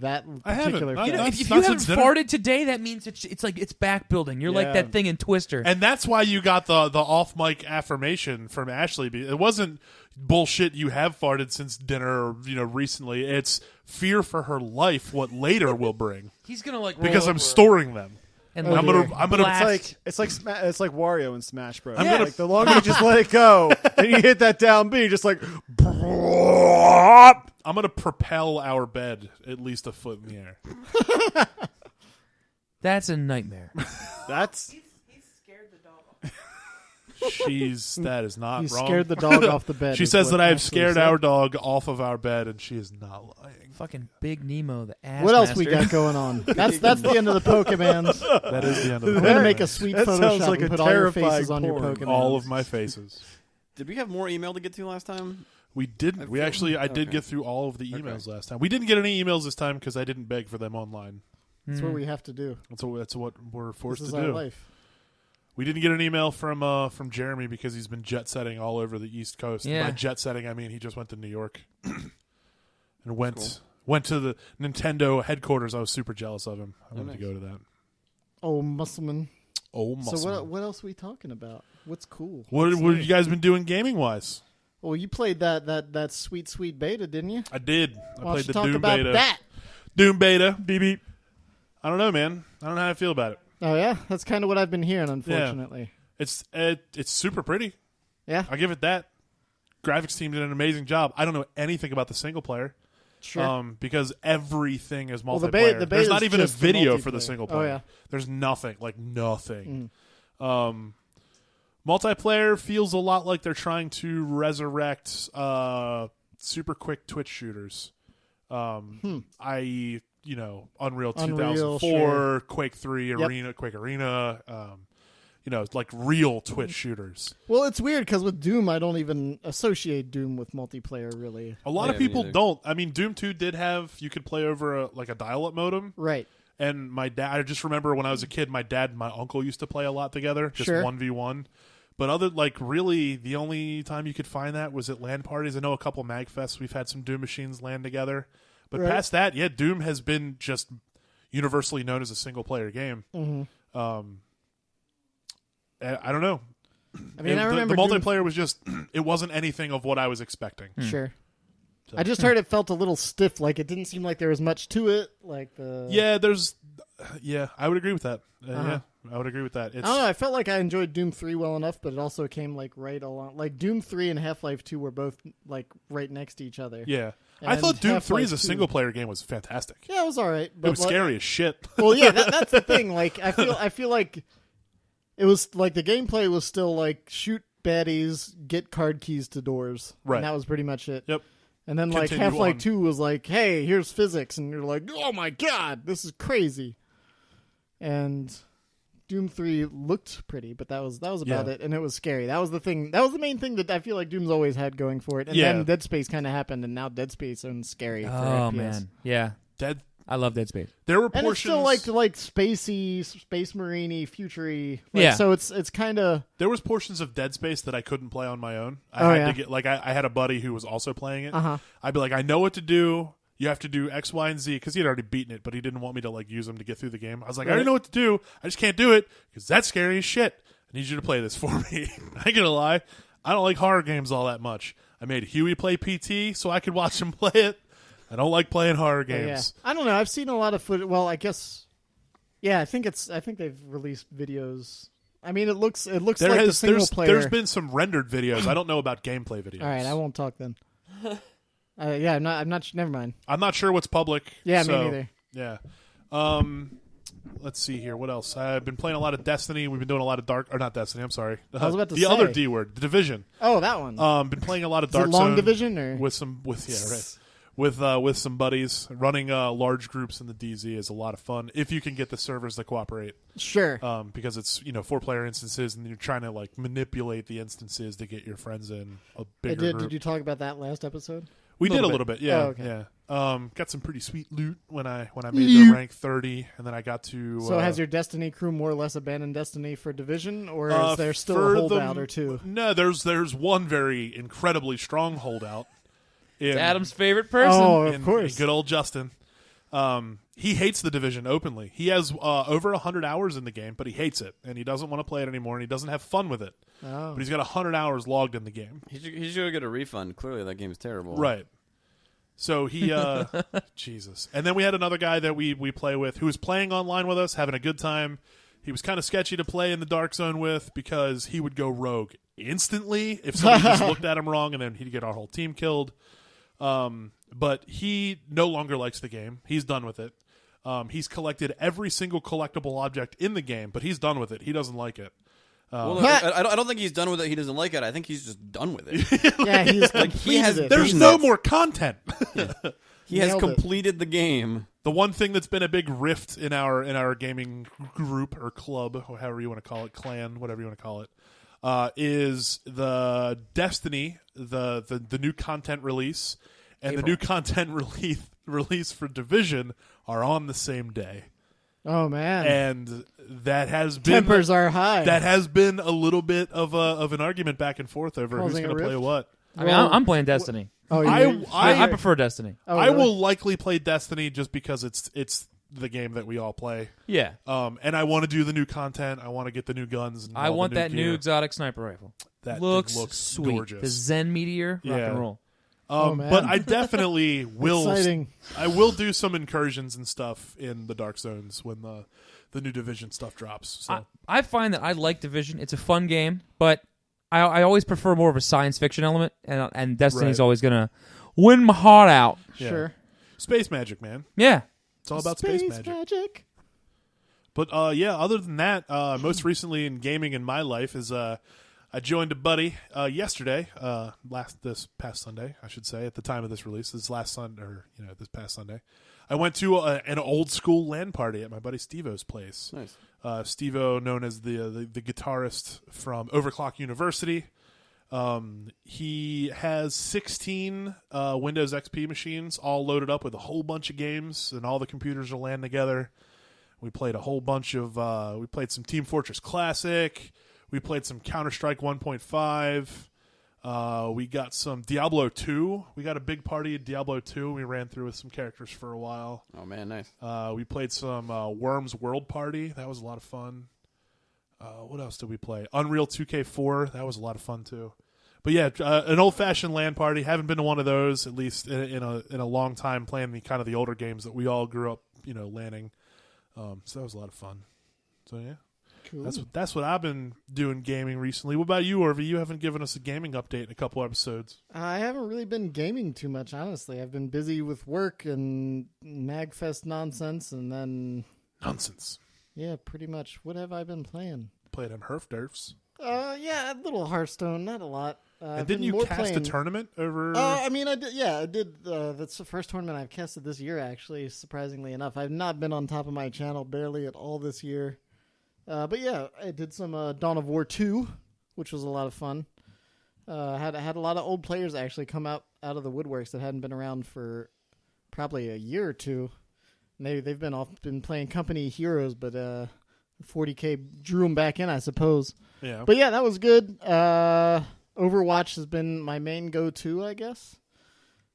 that I haven't. particular. I- You know, Not- if you not haven't since dinner. farted today, that means it's like it's back building. You're like Yeah. that thing in Twister. And that's why you got the off mic affirmation from Ashley. It wasn't bullshit. You have farted since dinner, or recently. It's fear for her life. What later will bring He's gonna like because roll I'm over storing them. and Oh, like, I'm gonna. blast. It's like Wario in Smash Bros. I'm gonna- Like the longer you just let it go, and you hit that down B, just like. I'm gonna propel our bed at least a foot in the air. That's a nightmare. That's That is not You wrong. scared the dog off the bed. She is says what that I have Ashley scared said. our dog off of our bed, and she is not lying. Fucking Big Nemo, the ass. What else we master. got going on? That's the end of the Pokemans. That is the end of I'm the gonna day. make a sweet That sounds Photoshop like and a put all your terrifying faces on your porn. Pokemans. all of my faces. Did we have more email to get to last time? We didn't. I did Okay. get through all of the emails last time. We didn't get any emails this time because I didn't beg for them online. That's what we have to do. That's what we're forced This is to our do. life. We didn't get an email from Jeremy because he's been jet setting all over the East Coast. Yeah. By jet setting, I mean he just went to New York and went to the Nintendo headquarters. I was super jealous of him. I wanted to go to that. Oh, Musselman. Oh, So muscle. what else are we talking about? What's cool? What have you guys been doing gaming wise? Well, you played that sweet beta, didn't you? I did. I Why played don't the you talk Doom about beta. that? Doom beta. Beep beep. I don't know, man. I don't know how I feel about it. Oh yeah, that's kind of what I've been hearing. Unfortunately, It's super pretty. yeah, I'll give it that. Graphics team did an amazing job. I don't know anything about the single player. sure. Because everything is Well, the multiplayer. the There's not beta's even a just the video for the multiplayer. single Oh, player. yeah. There's nothing, like nothing. Multiplayer feels a lot like they're trying to resurrect super quick Twitch shooters, i.e., Unreal 2004, sure. Quake 3, Yep. Quake Arena, like real Twitch shooters. Well, it's weird because with Doom, I don't even associate Doom with multiplayer, really. A lot Yeah, of me people neither. don't. I mean, Doom 2 did have, you could play over a dial-up modem. Right. And my dad, I just remember when I was a kid, my dad and my uncle used to play a lot together, just Sure. 1v1. But really, the only time you could find that was at LAN parties. I know a couple MAGFests we've had some Doom machines LAN together. But Right. past that, yeah, Doom has been just universally known as a single-player game. Mm-hmm. I don't know. I mean, I the remember multiplayer was just, it wasn't anything of what I was expecting. Doom. Sure. I just heard it felt a little stiff. Like it didn't seem like there was much to it. Like the I would agree with that. Uh-huh. Yeah, I would agree with that. I don't know. I felt like I enjoyed Doom 3 well enough, but it also came like right along. Like Doom 3 and Half-Life 2 were both like right next to each other. Yeah. I And thought Doom 3 as a Half-Life 2. single-player game was fantastic. Yeah, it was all right. But It was scary as shit. Well, yeah, that's the thing. Like, I feel like it was like the gameplay was still like shoot baddies, get card keys to doors, Right. And that was pretty much it. Yep. And then like Continue Half-Life on. 2 was like, hey, here's physics, and you're like, oh my god, this is crazy. And Doom 3 looked pretty, but that was about Yeah. it, and it was scary. That was the thing. That was the main thing that I feel like Doom's always had going for it. And Yeah. then Dead Space kind of happened, and now Dead Space sounds scary. for Oh FPS. man, yeah, Dead. I love Dead Space. There were And portions. it's still like spacey, space marine-y, future-y. Like, Yeah. So it's kind of There was portions of Dead Space that I couldn't play on my own. I Oh, had yeah. to get I had a buddy who was also playing it. Uh-huh. I'd be like, I know what to do. You have to do X, Y, and Z because he had already beaten it, but he didn't want me to like use them to get through the game. I was like, I already know what to do. I just can't do it because that's scary as shit. I need you to play this for me. I ain't gonna lie, I don't like horror games all that much. I made Huey play PT so I could watch him play it. I don't like playing horror games. Yeah. I don't know. I've seen a lot of footage. Well, I guess. Yeah, I think they've released videos. I mean, it looks like the single player. There's been some rendered videos. I don't know about gameplay videos. All right, I won't talk then. Yeah, I'm not. Never mind. I'm not sure what's public. Yeah, so, me neither. Yeah. Let's see here. What else? I've been playing a lot of Destiny. We've been doing a lot of not Destiny. I'm sorry. I was about to the say. other D word, the Division. Oh, that one. Been playing a lot of Is it Dark Long Zone Division or with some buddies. Running large groups in the DZ is a lot of fun if you can get the servers that cooperate. sure. Because it's 4-player instances and you're trying to like manipulate the instances to get your friends in a bigger group. Did you talk about that last episode? We did a Little little bit, yeah, Oh, okay. yeah. Got some pretty sweet loot when I made the rank 30, and then I got to. So has your Destiny crew more or less abandoned Destiny for Division, or is there still for a holdout or two? No, there's one very incredibly strong holdout. In, Adam's favorite person. Oh, of in course. good old Justin. He hates the Division openly. He has over 100 hours in the game, but he hates it, and he doesn't want to play it anymore, and he doesn't have fun with it. Oh. But he's got 100 hours logged in the game. He should get a refund. Clearly, that game is terrible. Right. So he, Jesus. And then we had another guy that we play with who was playing online with us, having a good time. He was kind of sketchy to play in the Dark Zone with because he would go rogue instantly if somebody just looked at him wrong, and then he'd get our whole team killed. But he no longer likes the game. He's done with it. He's collected every single collectible object in the game, but he's done with it. He doesn't like it. Well, I don't think he's done with it. He doesn't like it. I think he's just done with it. Yeah, he's Like, he has- completed it. There's Beaten no it. more content. He has Nailed it. completed the game. The one thing that's been a big rift in our gaming group or club, or however you want to call it, clan, whatever you want to call it, is the Destiny, the new content release, and the new content release for Division are on the same day, Oh man, and that has been tempers are high. that has been a little bit of an argument back and forth over who's Causing a going to play rift? what. I mean, I'm playing Destiny. Oh, I I prefer Destiny. Oh, I really? will likely play Destiny just because it's the game that we all play. Yeah. And I want to do the new content. I want to get the new guns. And I all want the that new gear. exotic sniper rifle. That thing looks sweet. gorgeous. The Zen Meteor, rock and roll. man. But I definitely will. Exciting. I will do some incursions and stuff in the Dark Zones when the new Division stuff drops. So I find that I like Division. It's a fun game, but I always prefer more of a science fiction element, and Destiny's Right. always gonna win my heart out. Yeah. Sure. Space magic, man. Yeah. It's all about space magic. But yeah, other than that, most recently in gaming in my life is I joined a buddy yesterday, this past Sunday, I should say, at the time of this release. This past Sunday, I went to an old school LAN party at my buddy Steve-O's place. Nice. Steve-O, known as the guitarist from Overclock University. He has 16 Windows XP machines all loaded up with a whole bunch of games, and all the computers are LAN together. We played a whole bunch of we played some Team Fortress Classic. We played some Counter-Strike 1.5. We got some Diablo 2. We got a big party at Diablo 2. We ran through with some characters for a while. Oh man, nice. We played some Worms World Party. That was a lot of fun. What else did we play? Unreal 2K4. That was a lot of fun too. But yeah, an old-fashioned LAN party. Haven't been to one of those, at least in a long time, playing the older games that we all grew up, LANing. So that was a lot of fun. So yeah, Cool. that's what I've been doing gaming recently. What about you, Orvie? You haven't given us a gaming update in a couple episodes. I haven't really been gaming too much, honestly. I've been busy with work and MAGFest nonsense, and then Nonsense. yeah, pretty much. What have I been playing? Played on Herf Derfs. Yeah, a little Hearthstone, not a lot. And I've didn't been you more cast playing... a tournament over? I mean, I did. Yeah, I did. That's the first tournament I've casted this year. Actually, surprisingly enough, I've not been on top of my channel barely at all this year. But yeah, I did some Dawn of War 2, which was a lot of fun. Had a lot of old players actually come out of the woodworks that hadn't been around for probably a year or two. And they've been playing company heroes, but 40K drew them back in, I suppose. Yeah. But yeah, that was good. Overwatch has been my main go-to, I guess.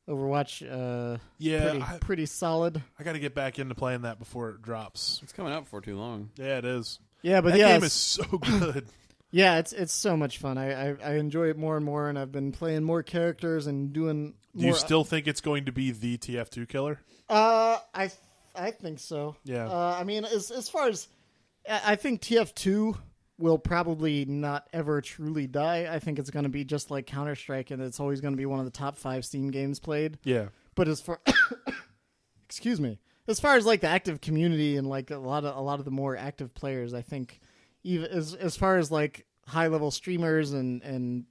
Overwatch, pretty solid. I got to get back into playing that before it drops. It's coming out before too long. Yeah, it is. Yeah, but That yeah, game is so good. yeah, it's so much fun. I enjoy it more and more, and I've been playing more characters and doing. Do you still think it's going to be the TF2 killer? I think so. Yeah. I mean, as far as I think TF2 will probably not ever truly die. I think it's going to be just like Counter-Strike, and it's always going to be one of the top 5 Steam games played. Yeah. But as far excuse me, as far as like the active community and like a lot of the more active players, I think even as far as like high level streamers and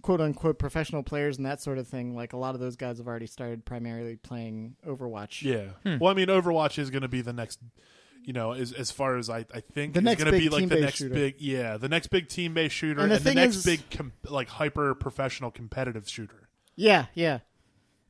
quote unquote professional players and that sort of thing, like a lot of those guys have already started primarily playing Overwatch. Yeah. Well, I mean, Overwatch is going to be the next. As far as I think, The it's next going to big be like the team-based next shooter. the next big team-based shooter, And and the the thing next is- big hyper professional competitive shooter. Yeah.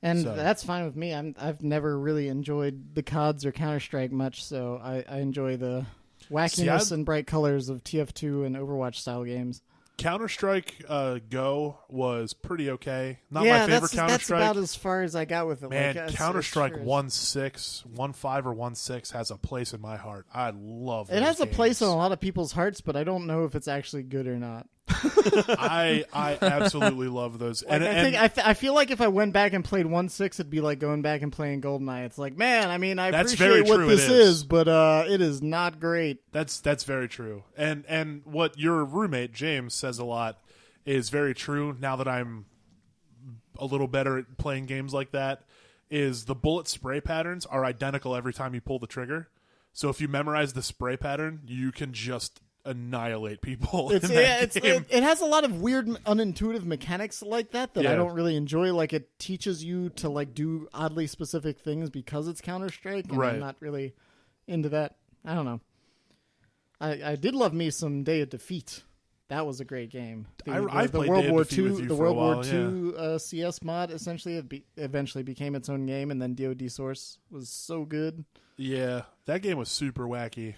And So- that's fine with me. I've never really enjoyed the CODs or Counter-Strike much, so I enjoy the wackiness and bright colors of TF2 and Overwatch style games. Counter-Strike Go was pretty okay. Not yeah, my favorite that's Counter-Strike. about as far as I got with it. Man, like, Counter-Strike sure 1.6, 1.5 or 1.6 has a place in my heart. I love It those has a place games. on a lot of people's hearts, but I don't know if it's actually good or not. I absolutely love those. Like, I feel like if I went back and played 1.6, it'd be like going back and playing GoldenEye. It's like, man, I mean, I That's appreciate very what true, this it is. but it is not great. That's very true. And what your roommate James says a lot is very true. Now that I'm a little better at playing games like that, is the bullet spray patterns are identical every time you pull the trigger. So if you memorize the spray pattern, you can just annihilate people. It's, in that game. it has a lot of weird, unintuitive mechanics like that I Yeah. don't really enjoy. Like, it teaches you to like do oddly specific things because it's Counter-Strike, and Right. I'm not really into that. I don't know. I did love me some Day of Defeat. That was a great game. I the played World Day of War Defeat with II, you the for a World War while, II CS mod. Essentially, eventually became its own game, and then DoD Source was so good. Yeah, that game was super wacky.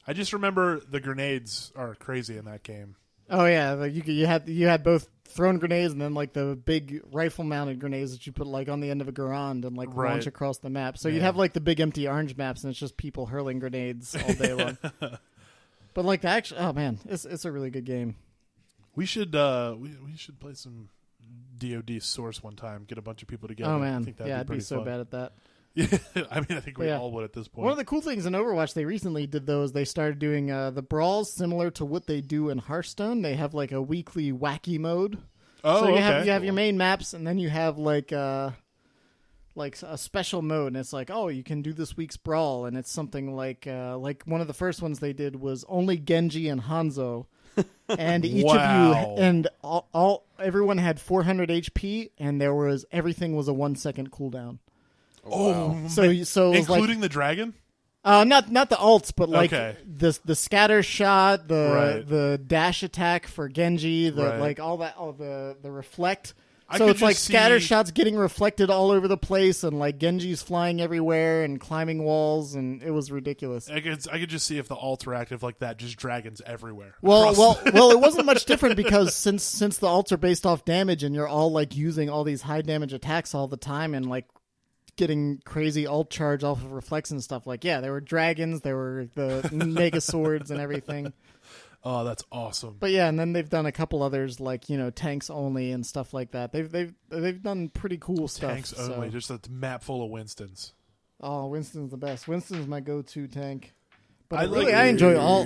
I just remember the grenades are crazy in that game. Oh yeah, like you had both throwing grenades and then like the big rifle-mounted grenades that you put like on the end of a garand and like Right. launch across the map. So you'd have like the big empty orange maps and it's just people hurling grenades all day long. But like the action, oh man, it's a really good game. We should we should play some DoD Source one time. Get a bunch of people together. Oh I man, think that'd yeah, be I'd be pretty so fun. bad at that. Yeah, I mean, I think we Yeah. all would at this point. One of the cool things in Overwatch, they recently did those. They started doing the brawls similar to what they do in Hearthstone. They have like a weekly wacky mode. oh, So you okay. have your main maps, and then you have like a special mode, and it's like, oh, you can do this week's brawl, and it's something like one of the first ones they did was only Genji and Hanzo, and each Wow. of you and everyone had 400 HP, and everything was a 1 second cooldown. Oh, So it was including the dragon. not the ults, but like Okay. the scatter shot, Right. the dash attack for Genji, Right. like all the reflect. I So could it's like just scatter see- shots getting reflected all over the place, and like Genji's flying everywhere and climbing walls, and it was ridiculous. I could just see if the alts were active like that, just dragons everywhere. Well, Across- well, it wasn't much different because since the ults are based off damage, and you're all like using all these high damage attacks all the time, and like getting crazy ult charge off of reflex and stuff. Like, yeah, there were dragons, there were the mega swords and everything. Oh, that's awesome. But yeah, and then they've done a couple others like tanks only and stuff like that. They've done pretty cool stuff. Tanks so- only, just a map full of Winstons. Oh, Winston's the best. Winston's my go-to tank. But I really, like I enjoy all.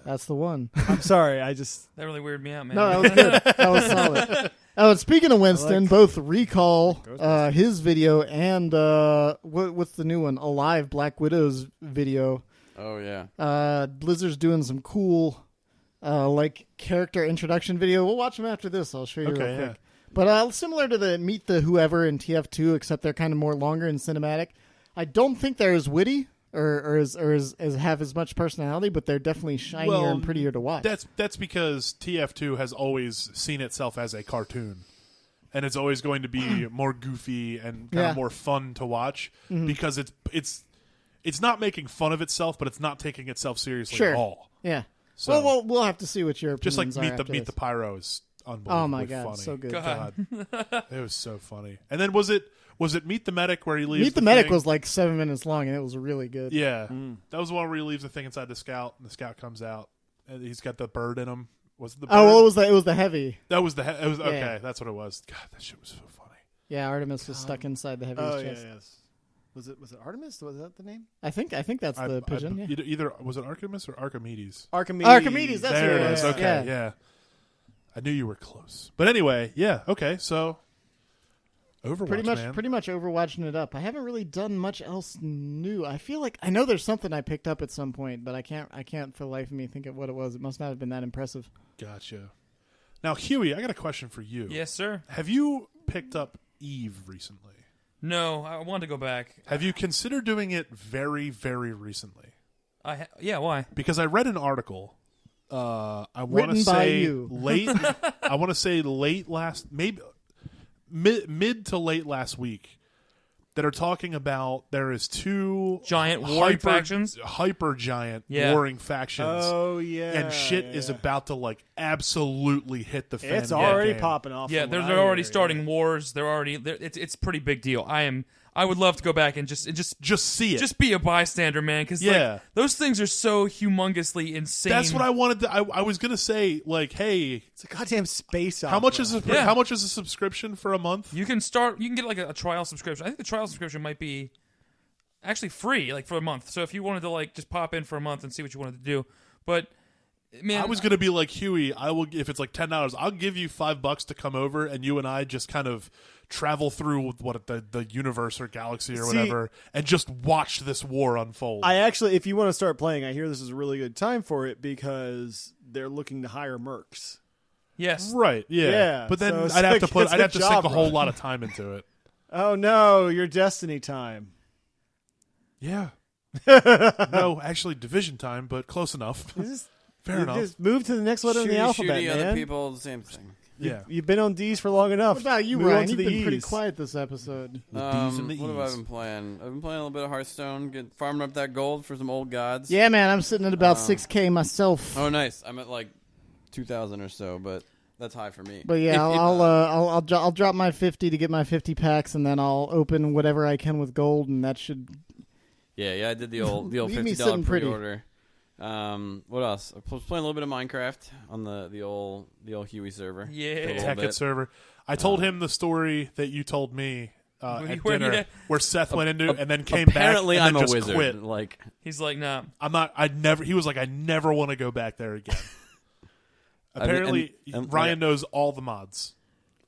That's the one. I'm sorry. I just That really weirded me out, man. No, that was good. That was solid. Oh, and speaking of Winston, both Recall, his video, and what's the new one? Alive, Black Widow's video. Oh yeah. Blizzard's doing some cool, like character introduction video. We'll watch them after this. I'll show you Okay, real quick. yeah. But similar to the Meet the Whoever in TF2, except they're kind of more longer and cinematic. I don't think they're as witty or as have as much personality, but they're definitely shinier and prettier to watch. That's because TF2 has always seen itself as a cartoon, and it's always going to be more goofy and kind Yeah. of more fun to watch because it's not making fun of itself, but it's not taking itself seriously Sure. at all. Yeah. So Well, we'll have to see what your just like opinions are Meet after the this. Pyro is unbelievably Oh my god, funny. so good. God, it was so funny. And then was it Meet the Medic where he leaves? Meet the Medic thing? was like 7 minutes long, and it was really good. Yeah, that was the one where he leaves the thing inside the scout, and the scout comes out, and he's got the bird in him. Was it the bird? Oh, well, it was the heavy. That was it was okay. Yeah. That's what it was. God, that shit was so funny. Yeah, Artemis was stuck inside the heavy's oh yeah, chest. yes. Was it Artemis? Was that the name? I think that's the pigeon. Yeah. Either was it Artemis or Archimedes? Archimedes. That's There what it is. Okay, yeah. I knew you were close, but anyway, yeah. Okay, so Overwatch, man. Pretty much overwatching it up. I haven't really done much else new. I feel like I know there's something I picked up at some point, but I can't for the life of me think of what it was. It must not have been that impressive. Gotcha. Now, Huey, I got a question for you. Yes, sir. Have you picked up Eve recently? No, I wanted to go back. Have you considered doing it very, very recently? Yeah, why? Because I read an article. I want to Written by say you. late. I want to say late last, maybe mid to late last week, that are talking about there is two Giant warring factions? hyper giant Yeah. warring factions. Oh yeah. and shit yeah, is yeah. about to like absolutely hit the fan. It's already game. popping off. Yeah, from they're what I already hear, starting yeah. wars. It's a pretty big deal. I would love to go back and just see it. just be a bystander, man. Because Yeah. like, those things are so humongously insane. That's what I wanted to. I was gonna say, like, hey, It's a goddamn space opera. how much is a Yeah. how much is a subscription for a month? You can get like a trial subscription. I think the trial subscription might be actually free, like for a month. So if you wanted to like just pop in for a month and see what you wanted to do, but man, I was gonna be like, Huey, I will if it's like $10, I'll give you $5 to come over, and you and I just kind of travel through the universe or galaxy or See- whatever, and just watch this war unfold. I actually, if you want to start playing, I hear this is a really good time for it because they're looking to hire mercs. yes, right, yeah. Yeah, But then so I'd have it's to put the I'd have to sink job a whole run. lot of time into it. Oh no, your Destiny time. Yeah. No, actually, division time, but close enough. Fair You enough. Just move to the next letter in the alphabet, shooty other man. people, the same thing. Yeah. You've been on D's for long enough. What about you, Move Ryan? on to You've the been pretty E's. quiet this episode. The D's and the What have I E's. been playing? I've been playing a little bit of Hearthstone, farming up that gold for some old gods. Yeah, man, I'm sitting at about 6K myself. Oh, nice. I'm at like 2,000 or so, but that's high for me. But yeah, I'll drop my 50 to get my 50 packs, and then I'll open whatever I can with gold, and that should. Yeah, I did the old Leave me $50 sitting pretty. pre-order. What else? I was playing a little bit of Minecraft on the old Huey server. Yeah. For a little Tekkit bit. server. I told him the story that you told me at Where dinner, you- where Seth went into and then came Apparently, back and I'm then a just wizard. quit. Like, He's like, nah. I'm not. I never. He was like, I never want to go back there again. Apparently, and Ryan knows all the mods.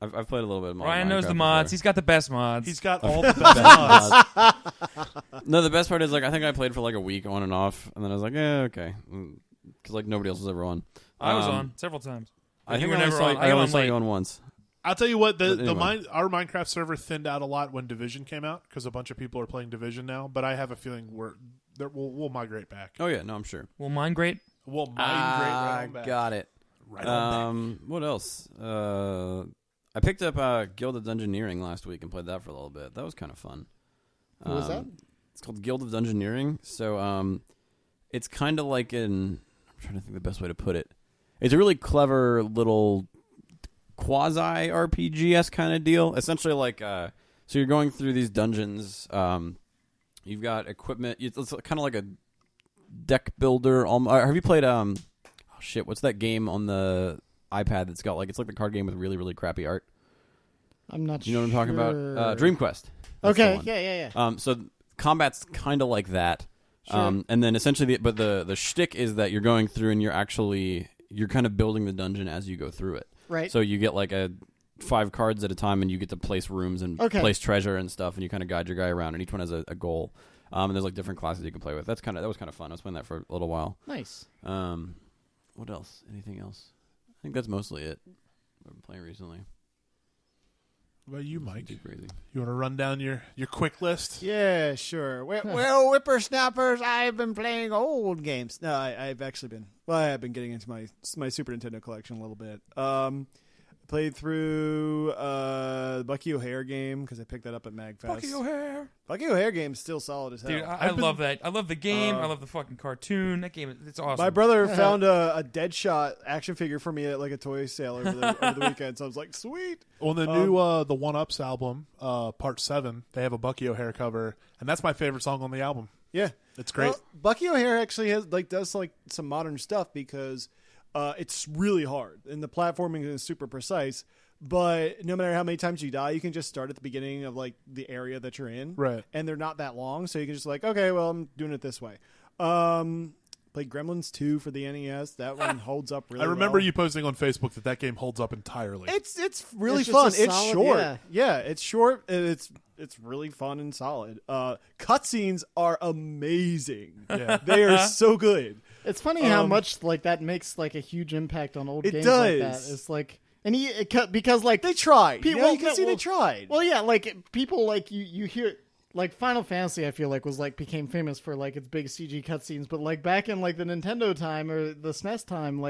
I've played a little bit of Ryan knows Minecraft the mods. before. He's got the best mods. He's got all the best mods. No, the best part is like I think I played for like a week on and off, and then I was like, okay, because like nobody else was ever on. I was on several times. I think were I only never saw, on. I I got only on saw you late. on once. I'll tell you what. But anyway. Our Minecraft server thinned out a lot when Division came out because a bunch of people are playing Division now. But I have a feeling we'll migrate back. Oh yeah, no, I'm sure. Well, mine great. We'll migrate right on back. Got it. Right on back. What else? I picked up Guild of Dungeoneering last week and played that for a little bit. That was kind of fun. What was that? It's called Guild of Dungeoneering. So it's kind of like I'm trying to think the best way to put it. It's a really clever little quasi RPG-esque kind of deal. Essentially, like so you're going through these dungeons. You've got equipment. It's kind of like a deck builder. Have you played what's that game on the iPad that's got it's like the card game with really, really crappy art? I'm not sure. You know what I'm talking about? Dream Quest. That's Okay, the one. yeah. So combat's kind of like that. Sure. And then essentially, but the shtick is that you're going through and you're kind of building the dungeon as you go through it. Right. So you get like 5 cards at a time, and you get to place rooms and place treasure and stuff, and you kind of guide your guy around, and each one has a goal. And there's like different classes you can play with. That was kind of fun. I was playing that for a little while. Nice. What else? Anything else? I think that's mostly it. I've been playing recently. What about you, Mike? Too crazy. You want to run down your quick list? Yeah, sure. Well, whippersnappers, I've been playing old games. No, I've actually been. Well, I've been getting into my Super Nintendo collection a little bit. Played through the Bucky O'Hare game because I picked that up at MAGCast. Bucky O'Hare game is still solid as hell. Dude, I love that. I love the game. I love the fucking cartoon. That game, it's awesome. My brother found a Deadshot action figure for me at like a toy sale over the weekend, so I was like, sweet. On the new the One Ups album, Part 7, they have a Bucky O'Hare cover, and that's my favorite song on the album. Yeah, it's great. Well, Bucky O'Hare actually does some modern stuff because it's really hard and the platforming is super precise. But no matter how many times you die, you can just start at the beginning of like the area that you're in, right? And they're not that long, so you can just okay, well, I'm doing it this way. Played Gremlins 2 for the NES. That one holds up really well. I remember you posting on Facebook that game holds up entirely. It's really It's fun. just a It's solid- short. Yeah, it's short. It's really fun and solid. Cutscenes are amazing. Yeah. They are so good. It's funny how much that makes a huge impact on old It games does. like that. It's because They tried. People- You can see they tried. Well, yeah, people you hear Final Fantasy. I feel was became famous for its big CG cutscenes, but back in the Nintendo time or the SNES time,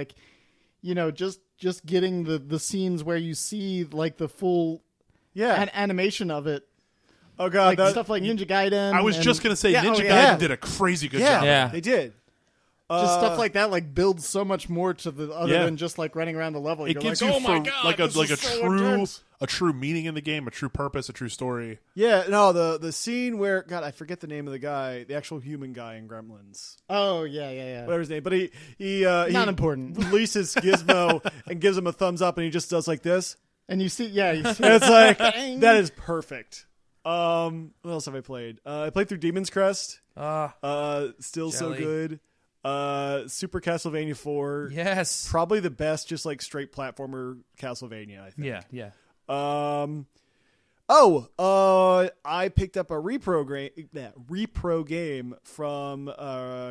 just getting the scenes where you see the full animation of it. Oh god, Stuff like Ninja Gaiden. I was just gonna say Ninja Gaiden did a crazy good job. Yeah. They did. Just stuff like that builds so much more to the other than just running around the level. It You're gives like, you oh my god, this is so intense. a true meaning in the game, a true purpose, a true story. Yeah, no, the scene where I forget the name of the guy, the actual human guy in Gremlins. Oh yeah. Whatever his name, but he Not important. releases Gizmo and gives him a thumbs up, and he just does like this. And you see, it's It's like that is perfect. What else have I played? I played through Demon's Crest. Still so Jelly. good. Super Castlevania 4. Yes. Probably the best, just straight platformer Castlevania, I think. Yeah. I picked up a repro game from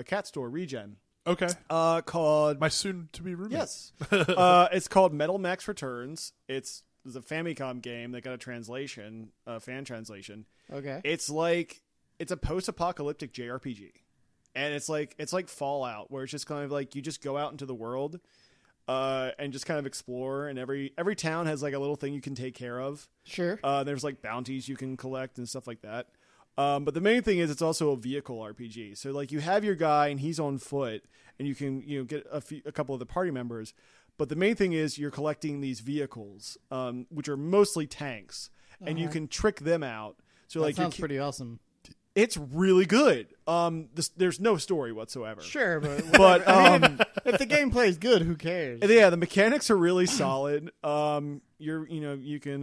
Cat Store Regen. Okay. Called My soon-to-be roommate. Yes. It's called Metal Max Returns. It's a Famicom game that got a fan translation. okay. It's a post-apocalyptic JRPG. And it's like Fallout, where it's just kind of you just go out into the world and just kind of explore, and every town has a little thing you can take care of. Sure. There's bounties you can collect and stuff like that. But the main thing is it's also a vehicle RPG. So you have your guy and he's on foot, and you can get a couple of the party members. But the main thing is you're collecting these vehicles, which are mostly tanks, and you can trick them out. So That like sounds pretty awesome. it's really good. There's no story whatsoever. Sure, but But if the gameplay is good, who cares? yeah, the mechanics are really solid. You can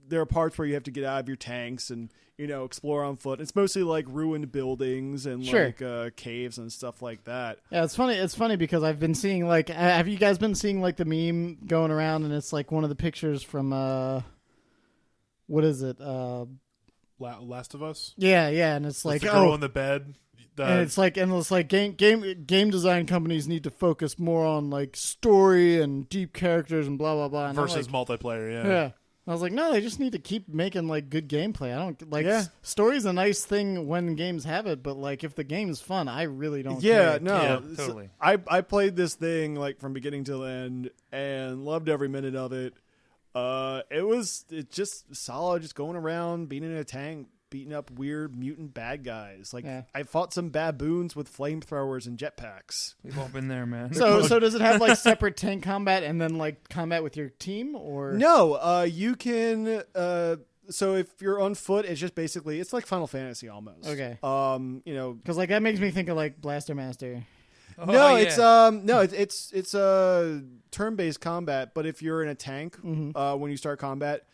there are parts where you have to get out of your tanks and explore on foot. It's mostly like ruined buildings and Sure. like caves and stuff like that. Yeah, it's funny. It's funny because I've been seeing like, have you guys been seeing like the meme going around, and it's like one of the pictures from what is it? Last of Us. Yeah, and it's like the girl in the bed. and it's like game design companies need to focus more on like story and deep characters and blah blah blah. And I'm versus like, multiplayer. yeah. I was like, no, they just need to keep making like good gameplay. I don't like Yeah. story's a nice thing when games have it, but like if the game's fun, I really don't. Yeah, care. no, Yeah, So totally. I played this thing like from beginning to end and loved every minute of it. It's just solid, just going around, being in a tank, beating up weird mutant bad guys. Like Yeah. I fought some baboons with flamethrowers and jetpacks. We've all been there, man. So does it have like separate tank combat and then like combat with your team, or No, you can. So if you're on foot, it's just basically it's like Final Fantasy almost. Okay. Because like that makes me think of like Blaster Master. Oh, no, yeah. it's turn-based combat. But if you're in a tank, when you start combat,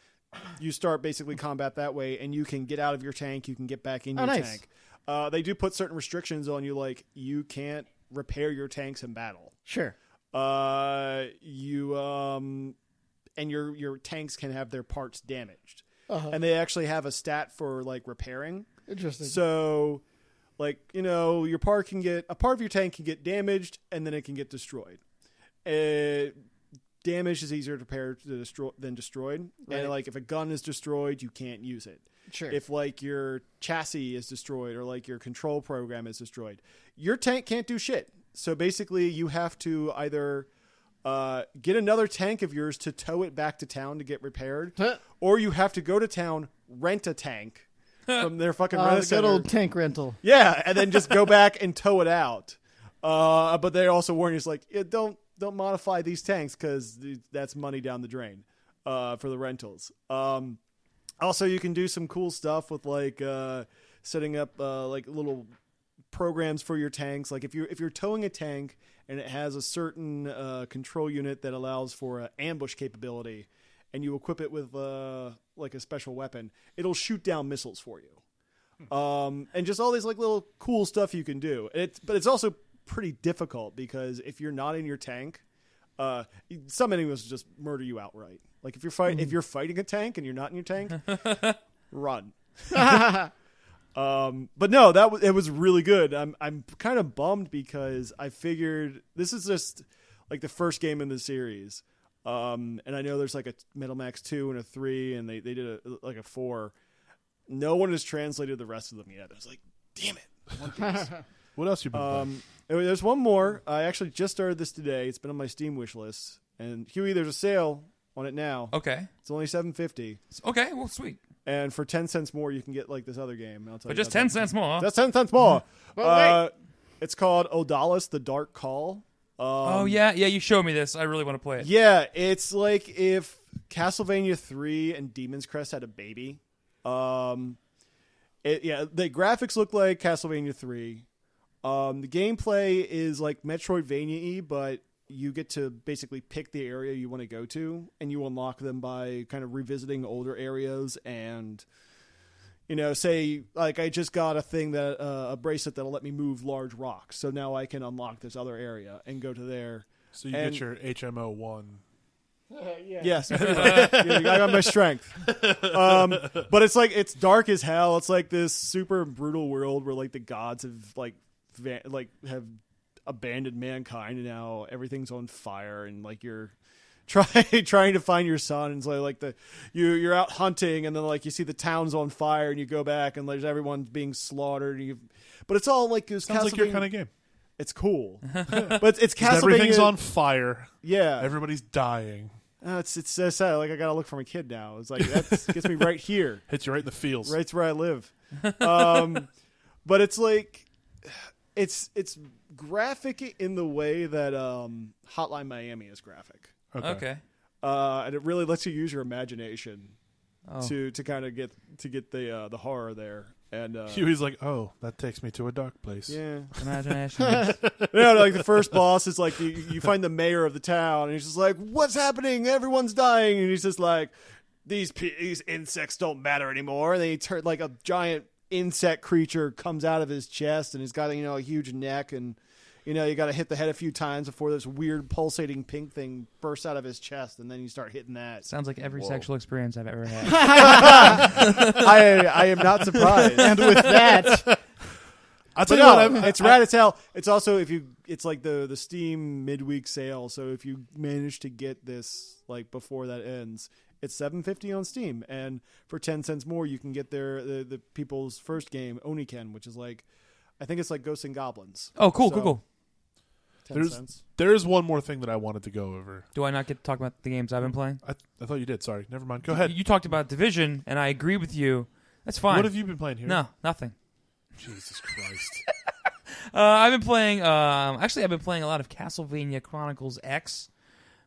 you start basically combat that way, and you can get out of your tank. You can get back in your nice. tank. They do put certain restrictions on you, like you can't repair your tanks in battle. Sure. And your tanks can have their parts damaged, Uh-huh. and they actually have a stat for like repairing. Interesting. So, like your part a part of your tank can get damaged, and then it can get destroyed. Damage is easier to repair than destroyed. Right. And like if a gun is destroyed, you can't use it. Sure. If like your chassis is destroyed or like your control program is destroyed, your tank can't do shit. So basically, you have to either get another tank of yours to tow it back to town to get repaired, or you have to go to town, rent a tank from their fucking rent the good center. old tank rental. Yeah, and then just go back and tow it out. But they also warn you, it's like, don't modify these tanks because that's money down the drain for the rentals. Also, you can do some cool stuff with like setting up like little programs for your tanks. Like if you're towing a tank and it has a certain control unit that allows for an ambush capability, and you equip it with like a special weapon, it'll shoot down missiles for you. And just all these like little cool stuff you can do. But it's also pretty difficult because if you're not in your tank, some enemies just murder you outright. Like if you're fighting a tank and you're not in your tank, run. But no, it was really good. I'm kind of bummed because I figured this is just like the first game in the series. And I know there's like a Metal Max 2 and a 3, and they did a 4. No one has translated the rest of them yet. I was like, damn it. I want these. What else you been playing? There's one more. I actually just started this today. It's been on my Steam wish list. And Huey, there's a sale on it now. Okay. It's only $7.50. Okay. Well, sweet. And for 10 cents more, you can get like this other game. I'll tell But you just about 10 that. cents more. Huh? That's 10 cents more. Well, wait. It's called Odalis: The Dark Call. Oh yeah. You showed me this. I really want to play it. Yeah, it's like if Castlevania 3 and Demon's Crest had a baby. The graphics look like Castlevania 3. The gameplay is like Metroidvania-y, but you get to basically pick the area you want to go to, and you unlock them by kind of revisiting older areas and, say, like I just got a bracelet that'll let me move large rocks. So now I can unlock this other area and go to there. So you get your HMO 1. Yes, pretty much. I got my strength. But it's dark as hell. It's like this super brutal world where like the gods have have abandoned mankind, and now everything's on fire, and like you're trying to find your son, and so like you're out hunting, and then like you see the town's on fire, and you go back, and there's everyone being slaughtered, but it's all like this Sounds like your kind of game. It's cool, but it's Castlevania. Everything's on fire. Yeah, Everybody's dying. it's so sad. Like I gotta look for my kid now. It's like that gets me right here. Hits you right in the feels. Right where I live. But it's like It's graphic in the way that Hotline Miami is graphic. Okay. And it really lets you use your imagination Oh. to kind of get the horror there. And Huey's like, oh, that takes me to a dark place. yeah, Imagination. like the first boss is like you find the mayor of the town, and he's just like, "What's happening? Everyone's dying," and he's just like, "These insects don't matter anymore." And then he turns like a giant insect creature comes out of his chest, and he's got a huge neck, and you got to hit the head a few times before this weird pulsating pink thing bursts out of his chest, and then you start hitting that. Sounds like every sexual experience I've ever had. I am not surprised. And with that, I'll tell you what, it's rad as hell. It's also it's like the Steam midweek sale. So if you manage to get this like before that ends, it's $7.50 on Steam, and for 10 cents more, you can get the people's first game, Oniken, which is like, I think it's like Ghosts and Goblins. Oh, cool, So, cool. 10 cents. There's one more thing that I wanted to go over. Do I not get to talk about the games I've been playing? I thought you did. Sorry. Never mind. Go ahead. You talked about Division, and I agree with you. That's fine. What have you been playing here? No, nothing. Jesus Christ. I've been playing. Actually, I've been playing a lot of Castlevania Chronicles X,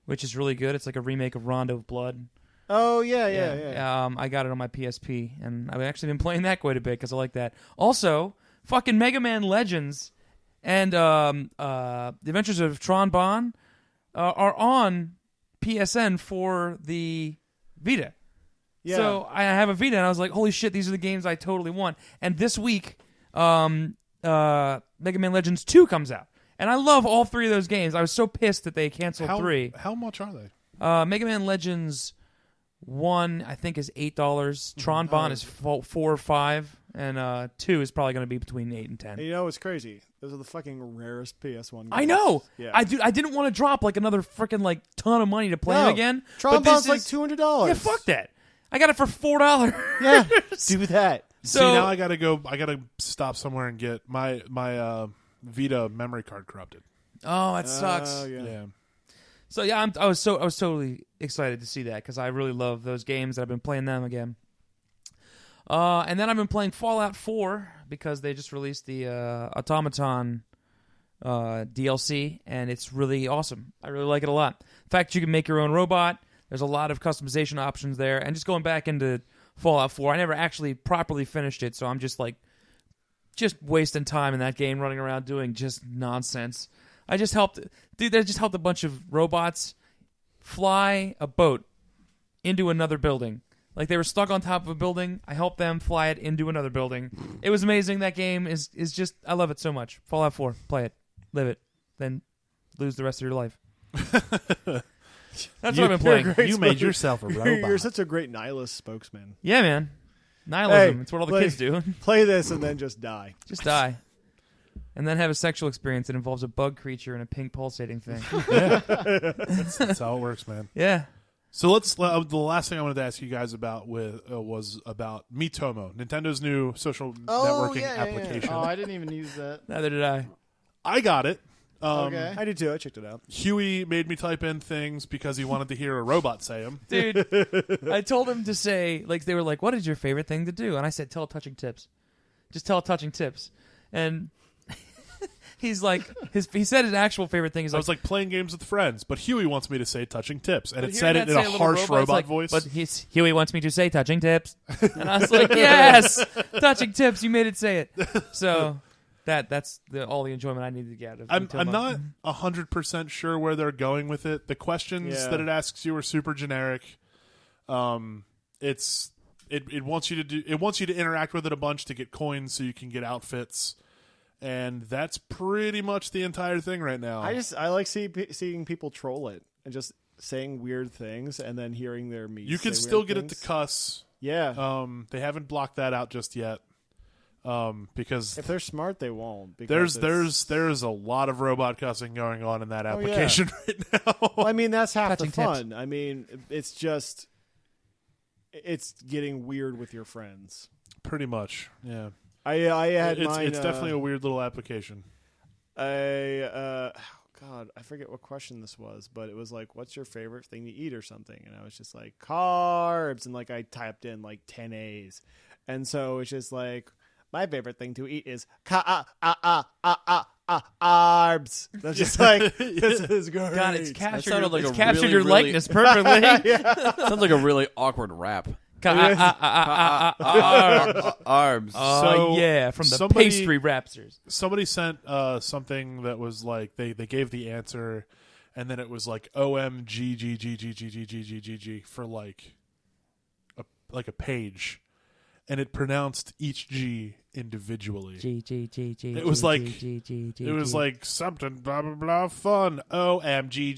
which is really good. It's like a remake of Rondo of Blood. Oh yeah. I got it on my PSP, and I've actually been playing that quite a bit because I like that. Also, fucking Mega Man Legends and The Adventures of Tron Bonne are on PSN for the Vita. Yeah. So I have a Vita, and I was like, holy shit, these are the games I totally want. And this week, Mega Man Legends 2 comes out. And I love all three of those games. I was so pissed that they canceled 3. How much are they? Mega Man Legends 1, I think, is $8. Tron Bonne is 4 or 5. And 2 is probably going to be between 8 and 10. And it's crazy. Those are the fucking rarest PS1 games. I know. Yeah. I didn't want to drop like another freaking like ton of money to play them again. Tron but this Bonne's like $200. Yeah, fuck that. I got it for $4. Yeah, do that. So See, now I gotta go. I gotta stop somewhere and get my Vita memory card corrupted. oh, that sucks. Oh, yeah. Yeah. So yeah, I was totally excited to see that because I really love those games. I've been playing them again. And then I've been playing Fallout 4 because they just released the Automaton DLC, and it's really awesome. I really like it a lot. In fact, you can make your own robot. There's a lot of customization options there. And just going back into Fallout 4, I never actually properly finished it, so I'm just wasting time in that game running around doing just nonsense. I just helped a bunch of robots fly a boat into another building. Like they were stuck on top of a building. I helped them fly it into another building. It was amazing. That game is just, I love it so much. Fallout 4, play it, live it, then lose the rest of your life. That's what I've been playing. You made yourself a robot. You're such a great nihilist spokesman. Yeah, man. Nihilism. Hey, it's what all the kids do. Play this and then just die. Just die. And then have a sexual experience that involves a bug creature and a pink pulsating thing. That's how it works, man. Yeah. So the last thing I wanted to ask you guys about was about Miitomo, Nintendo's new social networking application. oh, I didn't even use that. Neither did I. I got it. Okay. I did too. I checked it out. Huey made me type in things because he wanted to hear a robot say them. Dude, I told him to say, like, they were like, what is your favorite thing to do? And I said, tell touching tips. Just tell touching tips. And he's like, he said his actual favorite thing is I like, was like playing games with friends, but Huey wants me to say touching tips, and but it said hearing it in that a say little harsh it's robot like, voice. But Huey wants me to say touching tips. And I was like, yes, touching tips. You made it say it. So that's all the enjoyment I needed to get. I'm not 100% sure where they're going with it. The questions that it asks you are super generic. It wants you to interact with it a bunch to get coins so you can get outfits. And that's pretty much the entire thing right now. I like seeing people troll it and just saying weird things and then hearing their meat. You can still get it to cuss. Yeah. They haven't blocked that out just yet. Because if they're smart, they won't. There's a lot of robot cussing going on in that application right now. Well, I mean, that's half Touching the fun. I mean, it's getting weird with your friends. Pretty much, yeah. I had mine. It's definitely a weird little application. God, I forget what question this was, but it was like, "What's your favorite thing to eat?" or something, and I was just like, "Carbs," and like I typed in like 10 A's, and so it's just like, My favorite thing to eat is arbs. That's just like, this is great. God, it's That captured, sounded like it's a captured really, your really- likeness perfectly. Sounds like a really awkward rap. Arbs. So, yeah, from the somebody- pastry rapsters. Somebody sent something that was like they gave the answer, and then it was like OMG for like a page, and it pronounced each G individually. It was like it was like something blah blah blah fun. OMG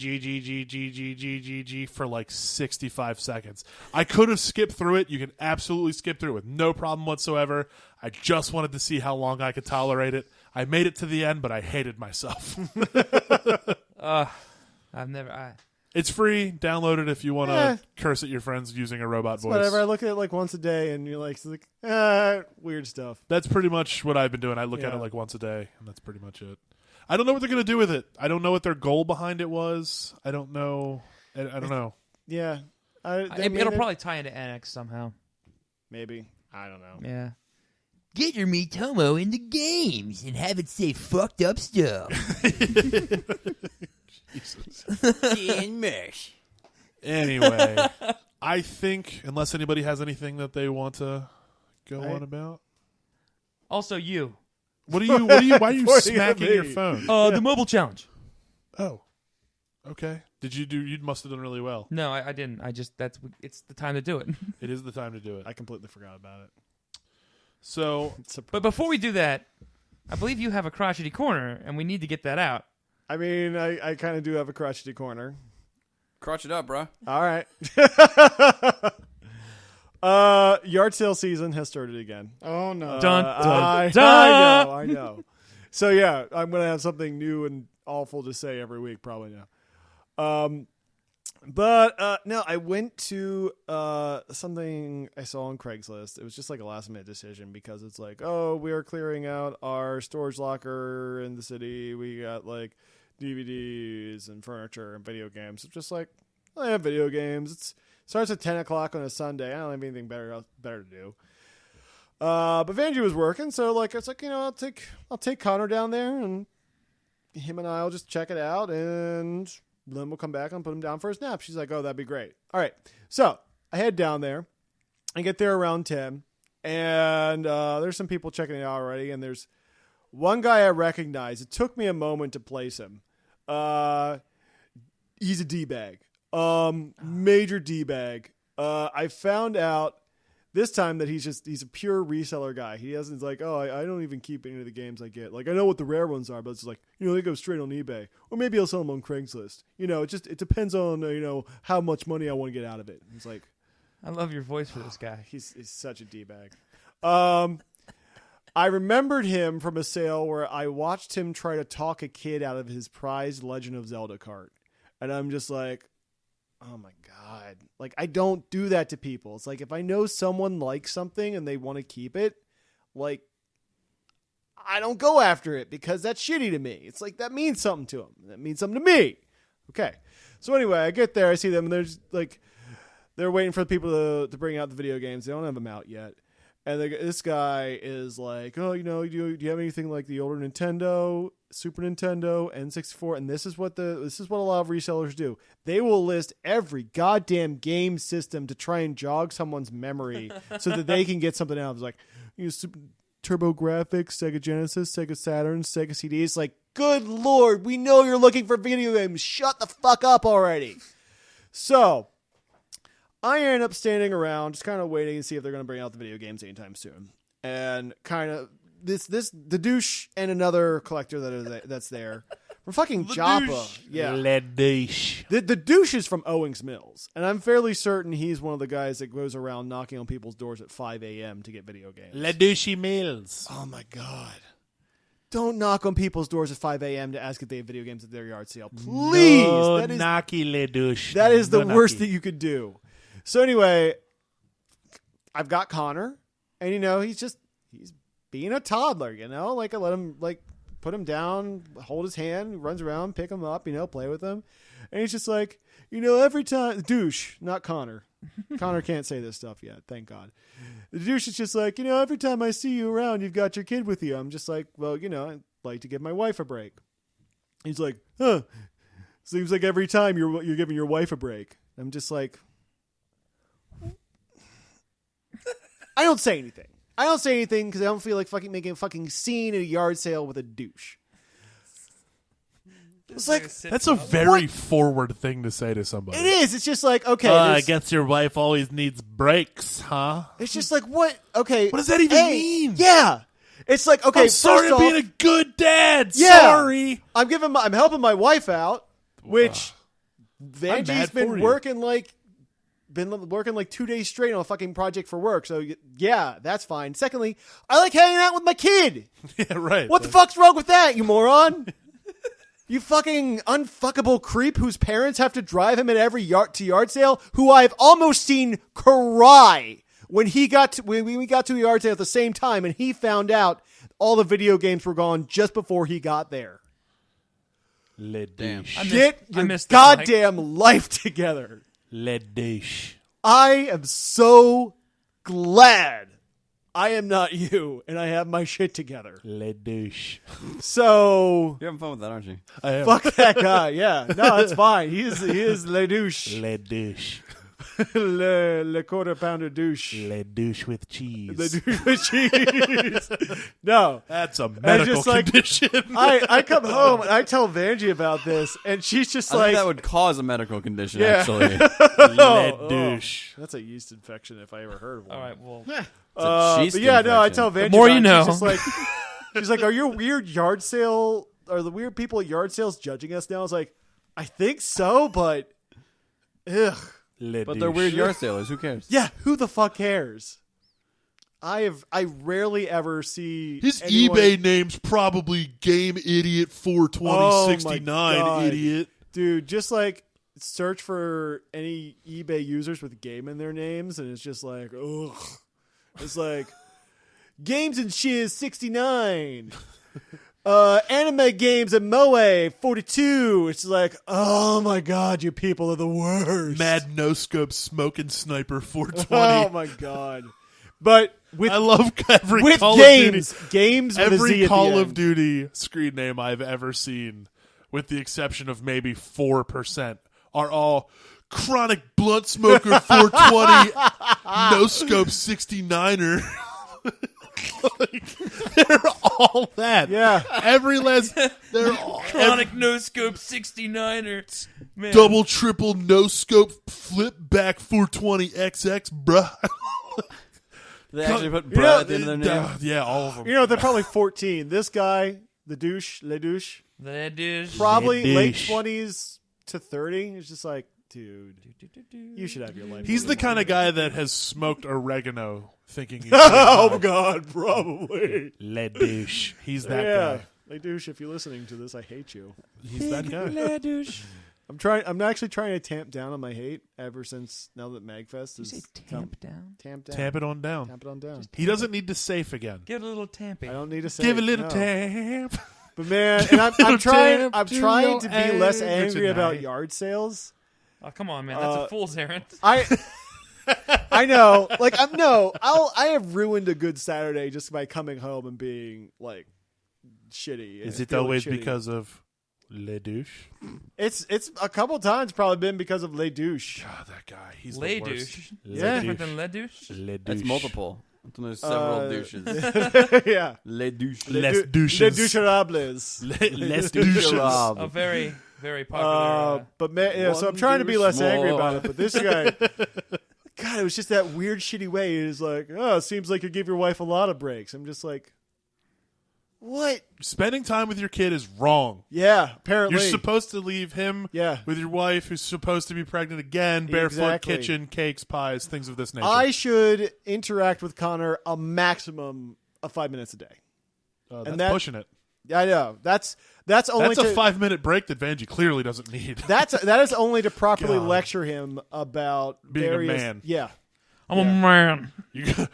for like 65 seconds. I could have skipped through it. You can absolutely skip through it with no problem whatsoever. I just wanted to see how long I could tolerate it. I made it to the end, but I hated myself. I've never. It's free. Download it if you want to curse at your friends using a robot voice. Whatever. I look at it like once a day, and you're like, weird stuff. That's pretty much what I've been doing. I look at it like once a day, and that's pretty much it. I don't know what they're going to do with it. I don't know what their goal behind it was. I don't know. I don't know. Yeah. It'll probably tie into NX somehow. Maybe. I don't know. Yeah. Get your Miitomo into games and have it say fucked up stuff. In mesh. Anyway, I think unless anybody has anything that they want to go on about. Also, you. Why are you smacking your phone? The mobile challenge. Oh. Okay. You must have done really well. No, I didn't. It's the time to do it. It is the time to do it. I completely forgot about it. So, But before we do that, I believe you have a crotchety corner, and we need to get that out. I mean, I kind of do have a crotchety corner. Crotch it up, bro. All right. Yard sale season has started again. Oh no! I know. So yeah, I'm gonna have something new and awful to say every week, probably now. But no, I went to something I saw on Craigslist. It was just like a last minute decision because it's like, oh, we are clearing out our storage locker in the city. We got like DVDs and furniture and video games. It's just like, I have video games. It starts at 10 o'clock on a Sunday. I don't have anything better to do. But Vanjie was working, so like it's like, I'll take Connor down there, and him and I will just check it out, and then we'll come back and put him down for a nap. She's like, oh, that'd be great. All right. So I head down there. I get there around 10, and there's some people checking it out already, and there's one guy I recognize. It took me a moment to place him. He's a D-bag. Major D-bag. I found out this time that he's a pure reseller guy. He doesn't like, oh, I don't even keep any of the games I get. Like, I know what the rare ones are, but it's like, they go straight on eBay. Or maybe I'll sell them on Craigslist. It depends on, how much money I want to get out of it. It's like, I love your voice for this guy. He's such a D-bag. I remembered him from a sale where I watched him try to talk a kid out of his prized Legend of Zelda cart. And I'm just like, oh my God. Like, I don't do that to people. It's like, if I know someone likes something and they want to keep it, like, I don't go after it because that's shitty to me. It's like, that means something to them. That means something to me. Okay. So anyway, I get there, I see them, and there's like, they're waiting for the people to bring out the video games. They don't have them out yet. And this guy is like, oh, do you have anything like the older Nintendo, Super Nintendo, N64? And this is what a lot of resellers do. They will list every goddamn game system to try and jog someone's memory so that they can get something out. It's like, Turbo Graphics, Sega Genesis, Sega Saturn, Sega CDs. Like, good Lord, we know you're looking for video games. Shut the fuck up already. So I end up standing around, just kind of waiting to see if they're going to bring out the video games anytime soon. And kind of the douche and another collector that's there from fucking Joppa. Yeah, Le douche. The douche is from Owings Mills, and I'm fairly certain he's one of the guys that goes around knocking on people's doors at 5 a.m. to get video games. Le douche Mills. Oh my God. Don't knock on people's doors at 5 a.m. to ask if they have video games at their yard sale. Please. No knocky, le douche. That is the No worst knocky. that you could do. So anyway, I've got Connor, and he's being a toddler, like I let him put him down, hold his hand, runs around, pick him up, play with him. And he's just like, every time, douche, not Connor. Connor can't say this stuff yet. Thank God. The douche is just like, every time I see you around, you've got your kid with you. I'm just like, well, I'd like to give my wife a break. He's like, huh. Seems like every time you're giving your wife a break. I'm just like, I don't say anything. I don't say anything because I don't feel like making a fucking scene at a yard sale with a douche. It's like, That's a very forward thing to say to somebody. it is. It's just like, okay. I there's- guess your wife always needs breaks, huh? It's just like, what? Okay. What does that even mean? Yeah. It's like, okay, I'm sorry first I'm being off, a good dad. Yeah. Sorry. I'm helping my wife out, which mad Vanjie's for been you. working like 2 days straight on a fucking project for work. So yeah, that's fine. Secondly, I like hanging out with my kid. Yeah, right. What the fuck's wrong with that, you moron? You fucking unfuckable creep whose parents have to drive him at every yard sale, who I've almost seen cry when we got to a yard sale at the same time and he found out all the video games were gone just before he got there. Le Damn. douche. Get I your missed this, Mike. goddamn life together. Le douche. I am so glad I am not you and I have my shit together. Le douche. So You're having fun with that, aren't you? I am. fuck that guy. Yeah, no, it's fine. He is le douche, Le douche. le quarter pounder douche, Le douche with cheese. the douche with cheese. No, That's a medical just like- condition. I come home and I tell Vanjie about this, and she's just I like, think that would cause a medical condition, Yeah. actually. Le douche. that's a yeast infection if I ever heard of one. All right, well, It's a But yeah, no, I infection. tell Vanjie. The more about you it, know. She's just like, are your weird yard sale, are the weird people at yard sales judging us now? I was like, I think so, but ugh. Le But they're douche. weird yard sailors. Who cares? Yeah, who the fuck cares? I rarely ever see His anyone- eBay name's probably Game Idiot 42069, God. idiot. Dude, just like search for any eBay users with game in their names, and it's just like, ugh. It's like Games and Shiz 69. Anime games at Moe 42. It's like, oh my god, you people are the worst. Mad No Scope Smoking Sniper 420. Oh my god. But with I love every with Call games, of Duty. games with a Z Every at the Call of end. Duty screen name I've ever seen, with the exception of maybe 4%, are all Chronic Blunt Smoker 420, No Scope 69er. Like, they're all that. Yeah. Every last, they're all chronic no scope 69er. Man. double, triple, no scope, flip back 420XX, bruh. They actually put You know, bra at the end of their name. Yeah, all of them. You know, they're probably 14. This guy, the douche, le douche, That is probably Le late douche. 20s to 30. It's just like, dude, you should have your life. He's the kind of guy that has smoked oregano thinking he's Oh god, probably. Le douche. He's that Yeah. guy. Le douche, if you're listening to this, I hate you. He's that guy. I'm actually trying to tamp down on my hate ever since now that MAGFest You is say tamp down? tamp down. Tamp it on down. Tamp it on down. He doesn't need to safe again. Give it a little tamping. I don't need to say Give a little no. tamp. But man, and I'm trying tamp to to be your less anger angry about tonight. yard sales. Oh, come on, man. That's a fool's errand. I know. Like I have ruined a good Saturday just by coming home and being like shitty. Is and it feeling always shitty. because of Le douche? It's a couple times probably been because of Le douche. God, that guy. He's Lay the worst. douche. Le Yeah. Different douche. than le douche? Le douche. That's multiple. There's several douches. Yeah. Le douche. Less douches. Le doucherables. Less douches. A very, very popular. But man, yeah, so I'm One trying to be less douche angry more. about it. But this guy, God, it was just that weird, shitty way. He was like, "Oh, it seems like you give your wife a lot of breaks." I'm just like, "What?" Spending time with your kid is wrong. Yeah, apparently. You're supposed to leave him Yeah. with your wife, who's supposed to be pregnant again, barefoot, Exactly. kitchen, cakes, pies, things of this nature. I should interact with Connor a maximum of 5 minutes a day. That's that- pushing it. I know that's only That's a to, 5-minute break that Vanjie clearly doesn't need. that is only to properly God. lecture him about Being a various, man. Yeah, I'm a man. You got,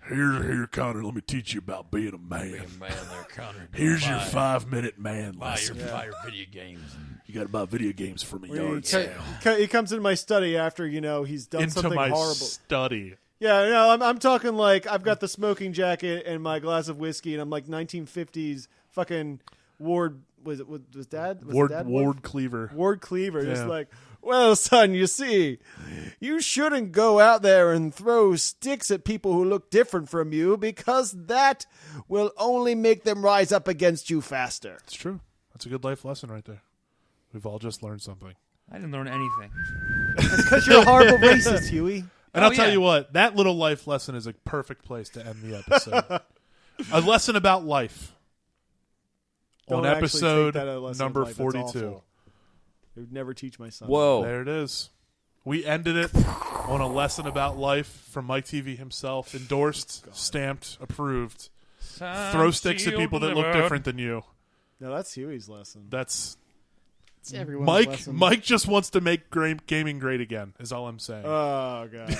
Here, Connor, let me teach you about being a man. Man, there, Connor. Here's your 5-minute man Buy lesson. your video games. You got to buy video games from a He yard sale. He comes into my study after he's done Into something my horrible. study. Yeah, no, I'm talking like I've got the smoking jacket and my glass of whiskey, and I'm like 1950s fucking Ward. Was Dad? Was Dad Ward Cleaver. Ward Cleaver. Yeah. Just like, well, son, you see, you shouldn't go out there and throw sticks at people who look different from you because that will only make them rise up against you faster. It's true. That's a good life lesson right there. We've all just learned something. I didn't learn anything. Because you're a horrible racist, Huey. And I'll tell yeah. you what, that little life lesson is a perfect place to end the episode. A lesson about life. Don't On actually episode take that a lesson number of life. That's 42. awful. I would never teach my son. Whoa. There it is. We ended it on a lesson about life from Mike TV himself. Endorsed, stamped, approved. Throw sticks at people that look different than you. No, that's Huey's lesson. That's It's everyone's Mike. lesson. Mike just wants to make gaming great again. Is all I'm saying. Oh god.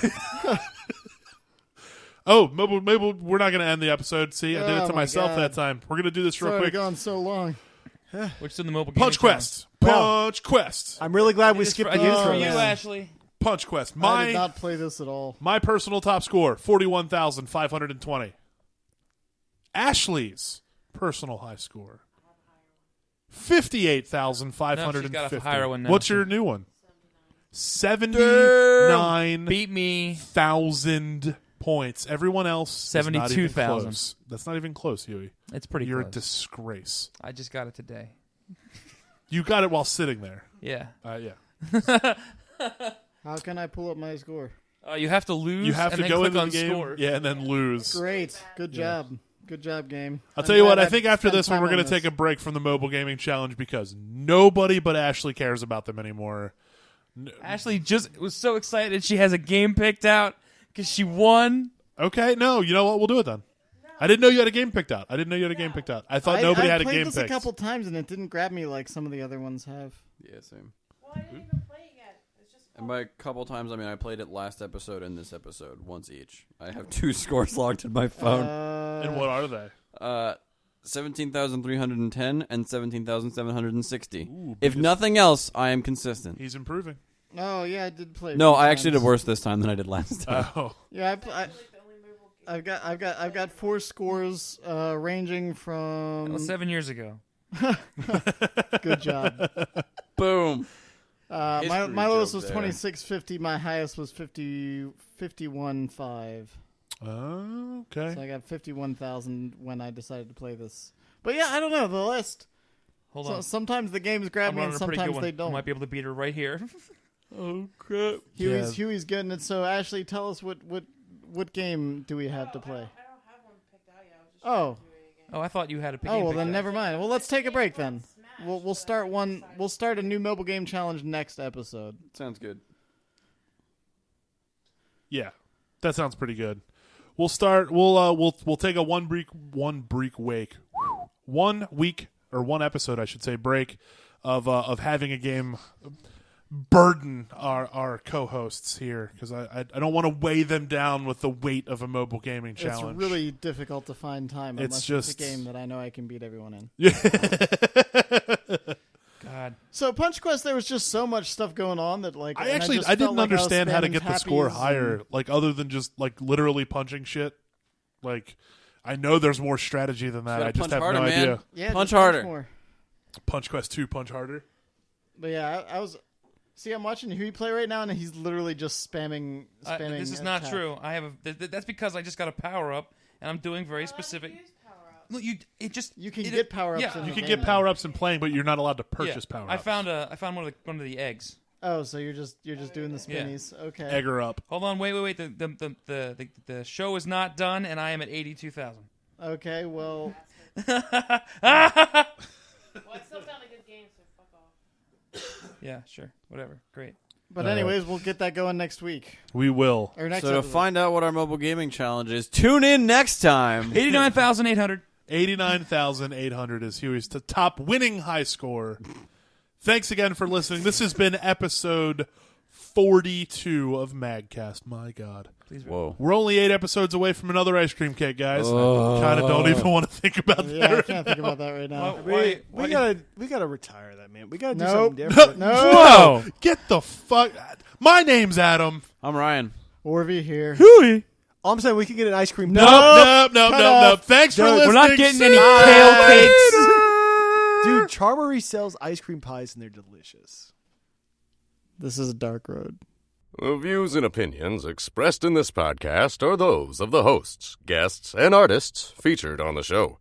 Oh, maybe we're not going to end the episode. See, I did it Oh to my myself God. that time. We're going to do this It's real already quick. gone so long. Which in the mobile Punch gaming Quest. Punch Quest. I'm really glad we challenge. skipped I the did it for intro. you, man. Ashley. Punch Quest. I did not play this at all. My personal top score, 41,520. Ashley's personal high score, 58,550. No, she's got a higher one now. What's your new one? 79,000 Beat me. points. Everyone else is not even 72,000. close. That's not even close, Huey. It's pretty You're close. a disgrace. I just got it today. You got it while sitting there. Yeah. Yeah. How can I pull up my score? You have to lose. You have and to then go click into the on game, score. yeah, and then lose. Great. Good job. Good job, game. I'll tell you what, glad I think after spent this one, time we're on going to this. take a break from the mobile gaming challenge because nobody but Ashley cares about them anymore. Ashley just was so excited she has a game picked out because she won. Okay, no, you know what? We'll do it then. I didn't know you had a game picked out. I thought nobody had a played game this picked. a couple times and it didn't grab me like some of the other ones have. Yeah, same. Well, I didn't even play it yet. It's just And by a couple times, I mean I played it last episode and this episode once each. I have 2 scores logged in my phone. And what are they? 17,310 and 17,760. Ooh, If nothing else, I am consistent. He's improving. Oh yeah, I did play. a No, few I actually times. did worse this time than I did last time. Oh, Yeah, like the only mobile game. I've got 4 scores ranging from. That was 7 years ago. Good job. Boom. My History lowest joke was there. 2650. My highest was 51.5. okay. So I got 51,000 when I decided to play this. But yeah, I don't know. The list. Hold So, on. sometimes the games grab I'm me, and running a pretty good sometimes one. they I don't. might be able to beat her right here. Oh crap! Huey's getting it. So Ashley, tell us what game do we have to play? I don't have one picked out yet. I was just Oh. trying to do it again. Oh, I thought you had a pick. Oh well, then never mind. Well, let's take a break then. We'll start one. We'll start a new mobile game challenge next episode. Sounds good. Yeah, that sounds pretty good. We'll start. We'll take a 1 week or 1 episode, I should say, break of having a game burden our co-hosts here because I don't want to weigh them down with the weight of a mobile gaming challenge. It's really difficult to find time It's unless just- it's a game that I know I can beat everyone in. God. So Punch Quest, there was just so much stuff going on that like I and actually just I felt didn't like I was understand how to spamming get the score tappies higher, and- like other than just like literally punching shit. Like I know there's more strategy than that. Gotta I just punch have harder, no man. idea. Yeah, Punch just harder. more. Punch Quest 2, punch harder. But yeah, I was. See, I'm watching Huey play right now, and he's literally just spamming. This is not true. I have that's because I just got a power up, and I'm doing very specific. Use power-up. Look, you can get power-ups Yeah, in You the can game get power ups in playing, but you're not allowed to purchase yeah. power I ups. found one of the eggs. Oh, so you're just doing the Yeah. spinnies. Okay. Egger up. Hold on, wait. The show is not done, and I am at 82,000. Okay. Well, Well, it still sounded a good game, so fuck off. Yeah, sure, whatever, great. but anyways, we'll get that going next week We will. or next. So to episode. find out what our mobile gaming challenge is, tune in next time. 89,800. 89,800 is Huey's top winning high score. Thanks again for listening. This has been episode 42 of MAGCast. My God. Please. Whoa. We're only 8 episodes away from another ice cream cake, guys. Oh. I kind of don't even want to think about that. Yeah, I can't think about that right now. We gotta retire that, man. We gotta do Nope. something different. No. Whoa! Get the fuck. My name's Adam. I'm Ryan. Orvie here. Hooey. All I'm saying, we can get an ice cream. Nope. Cut Nope. off. Thanks for listening. We're not getting any See you kale later. cakes. Dude, Charmery sells ice cream pies and they're delicious. This is a dark road. The views and opinions expressed in this podcast are those of the hosts, guests, and artists featured on the show.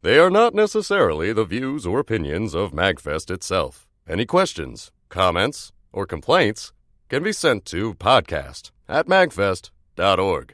They are not necessarily the views or opinions of MAGFest itself. Any questions, comments, or complaints can be sent to podcast@magfest.org.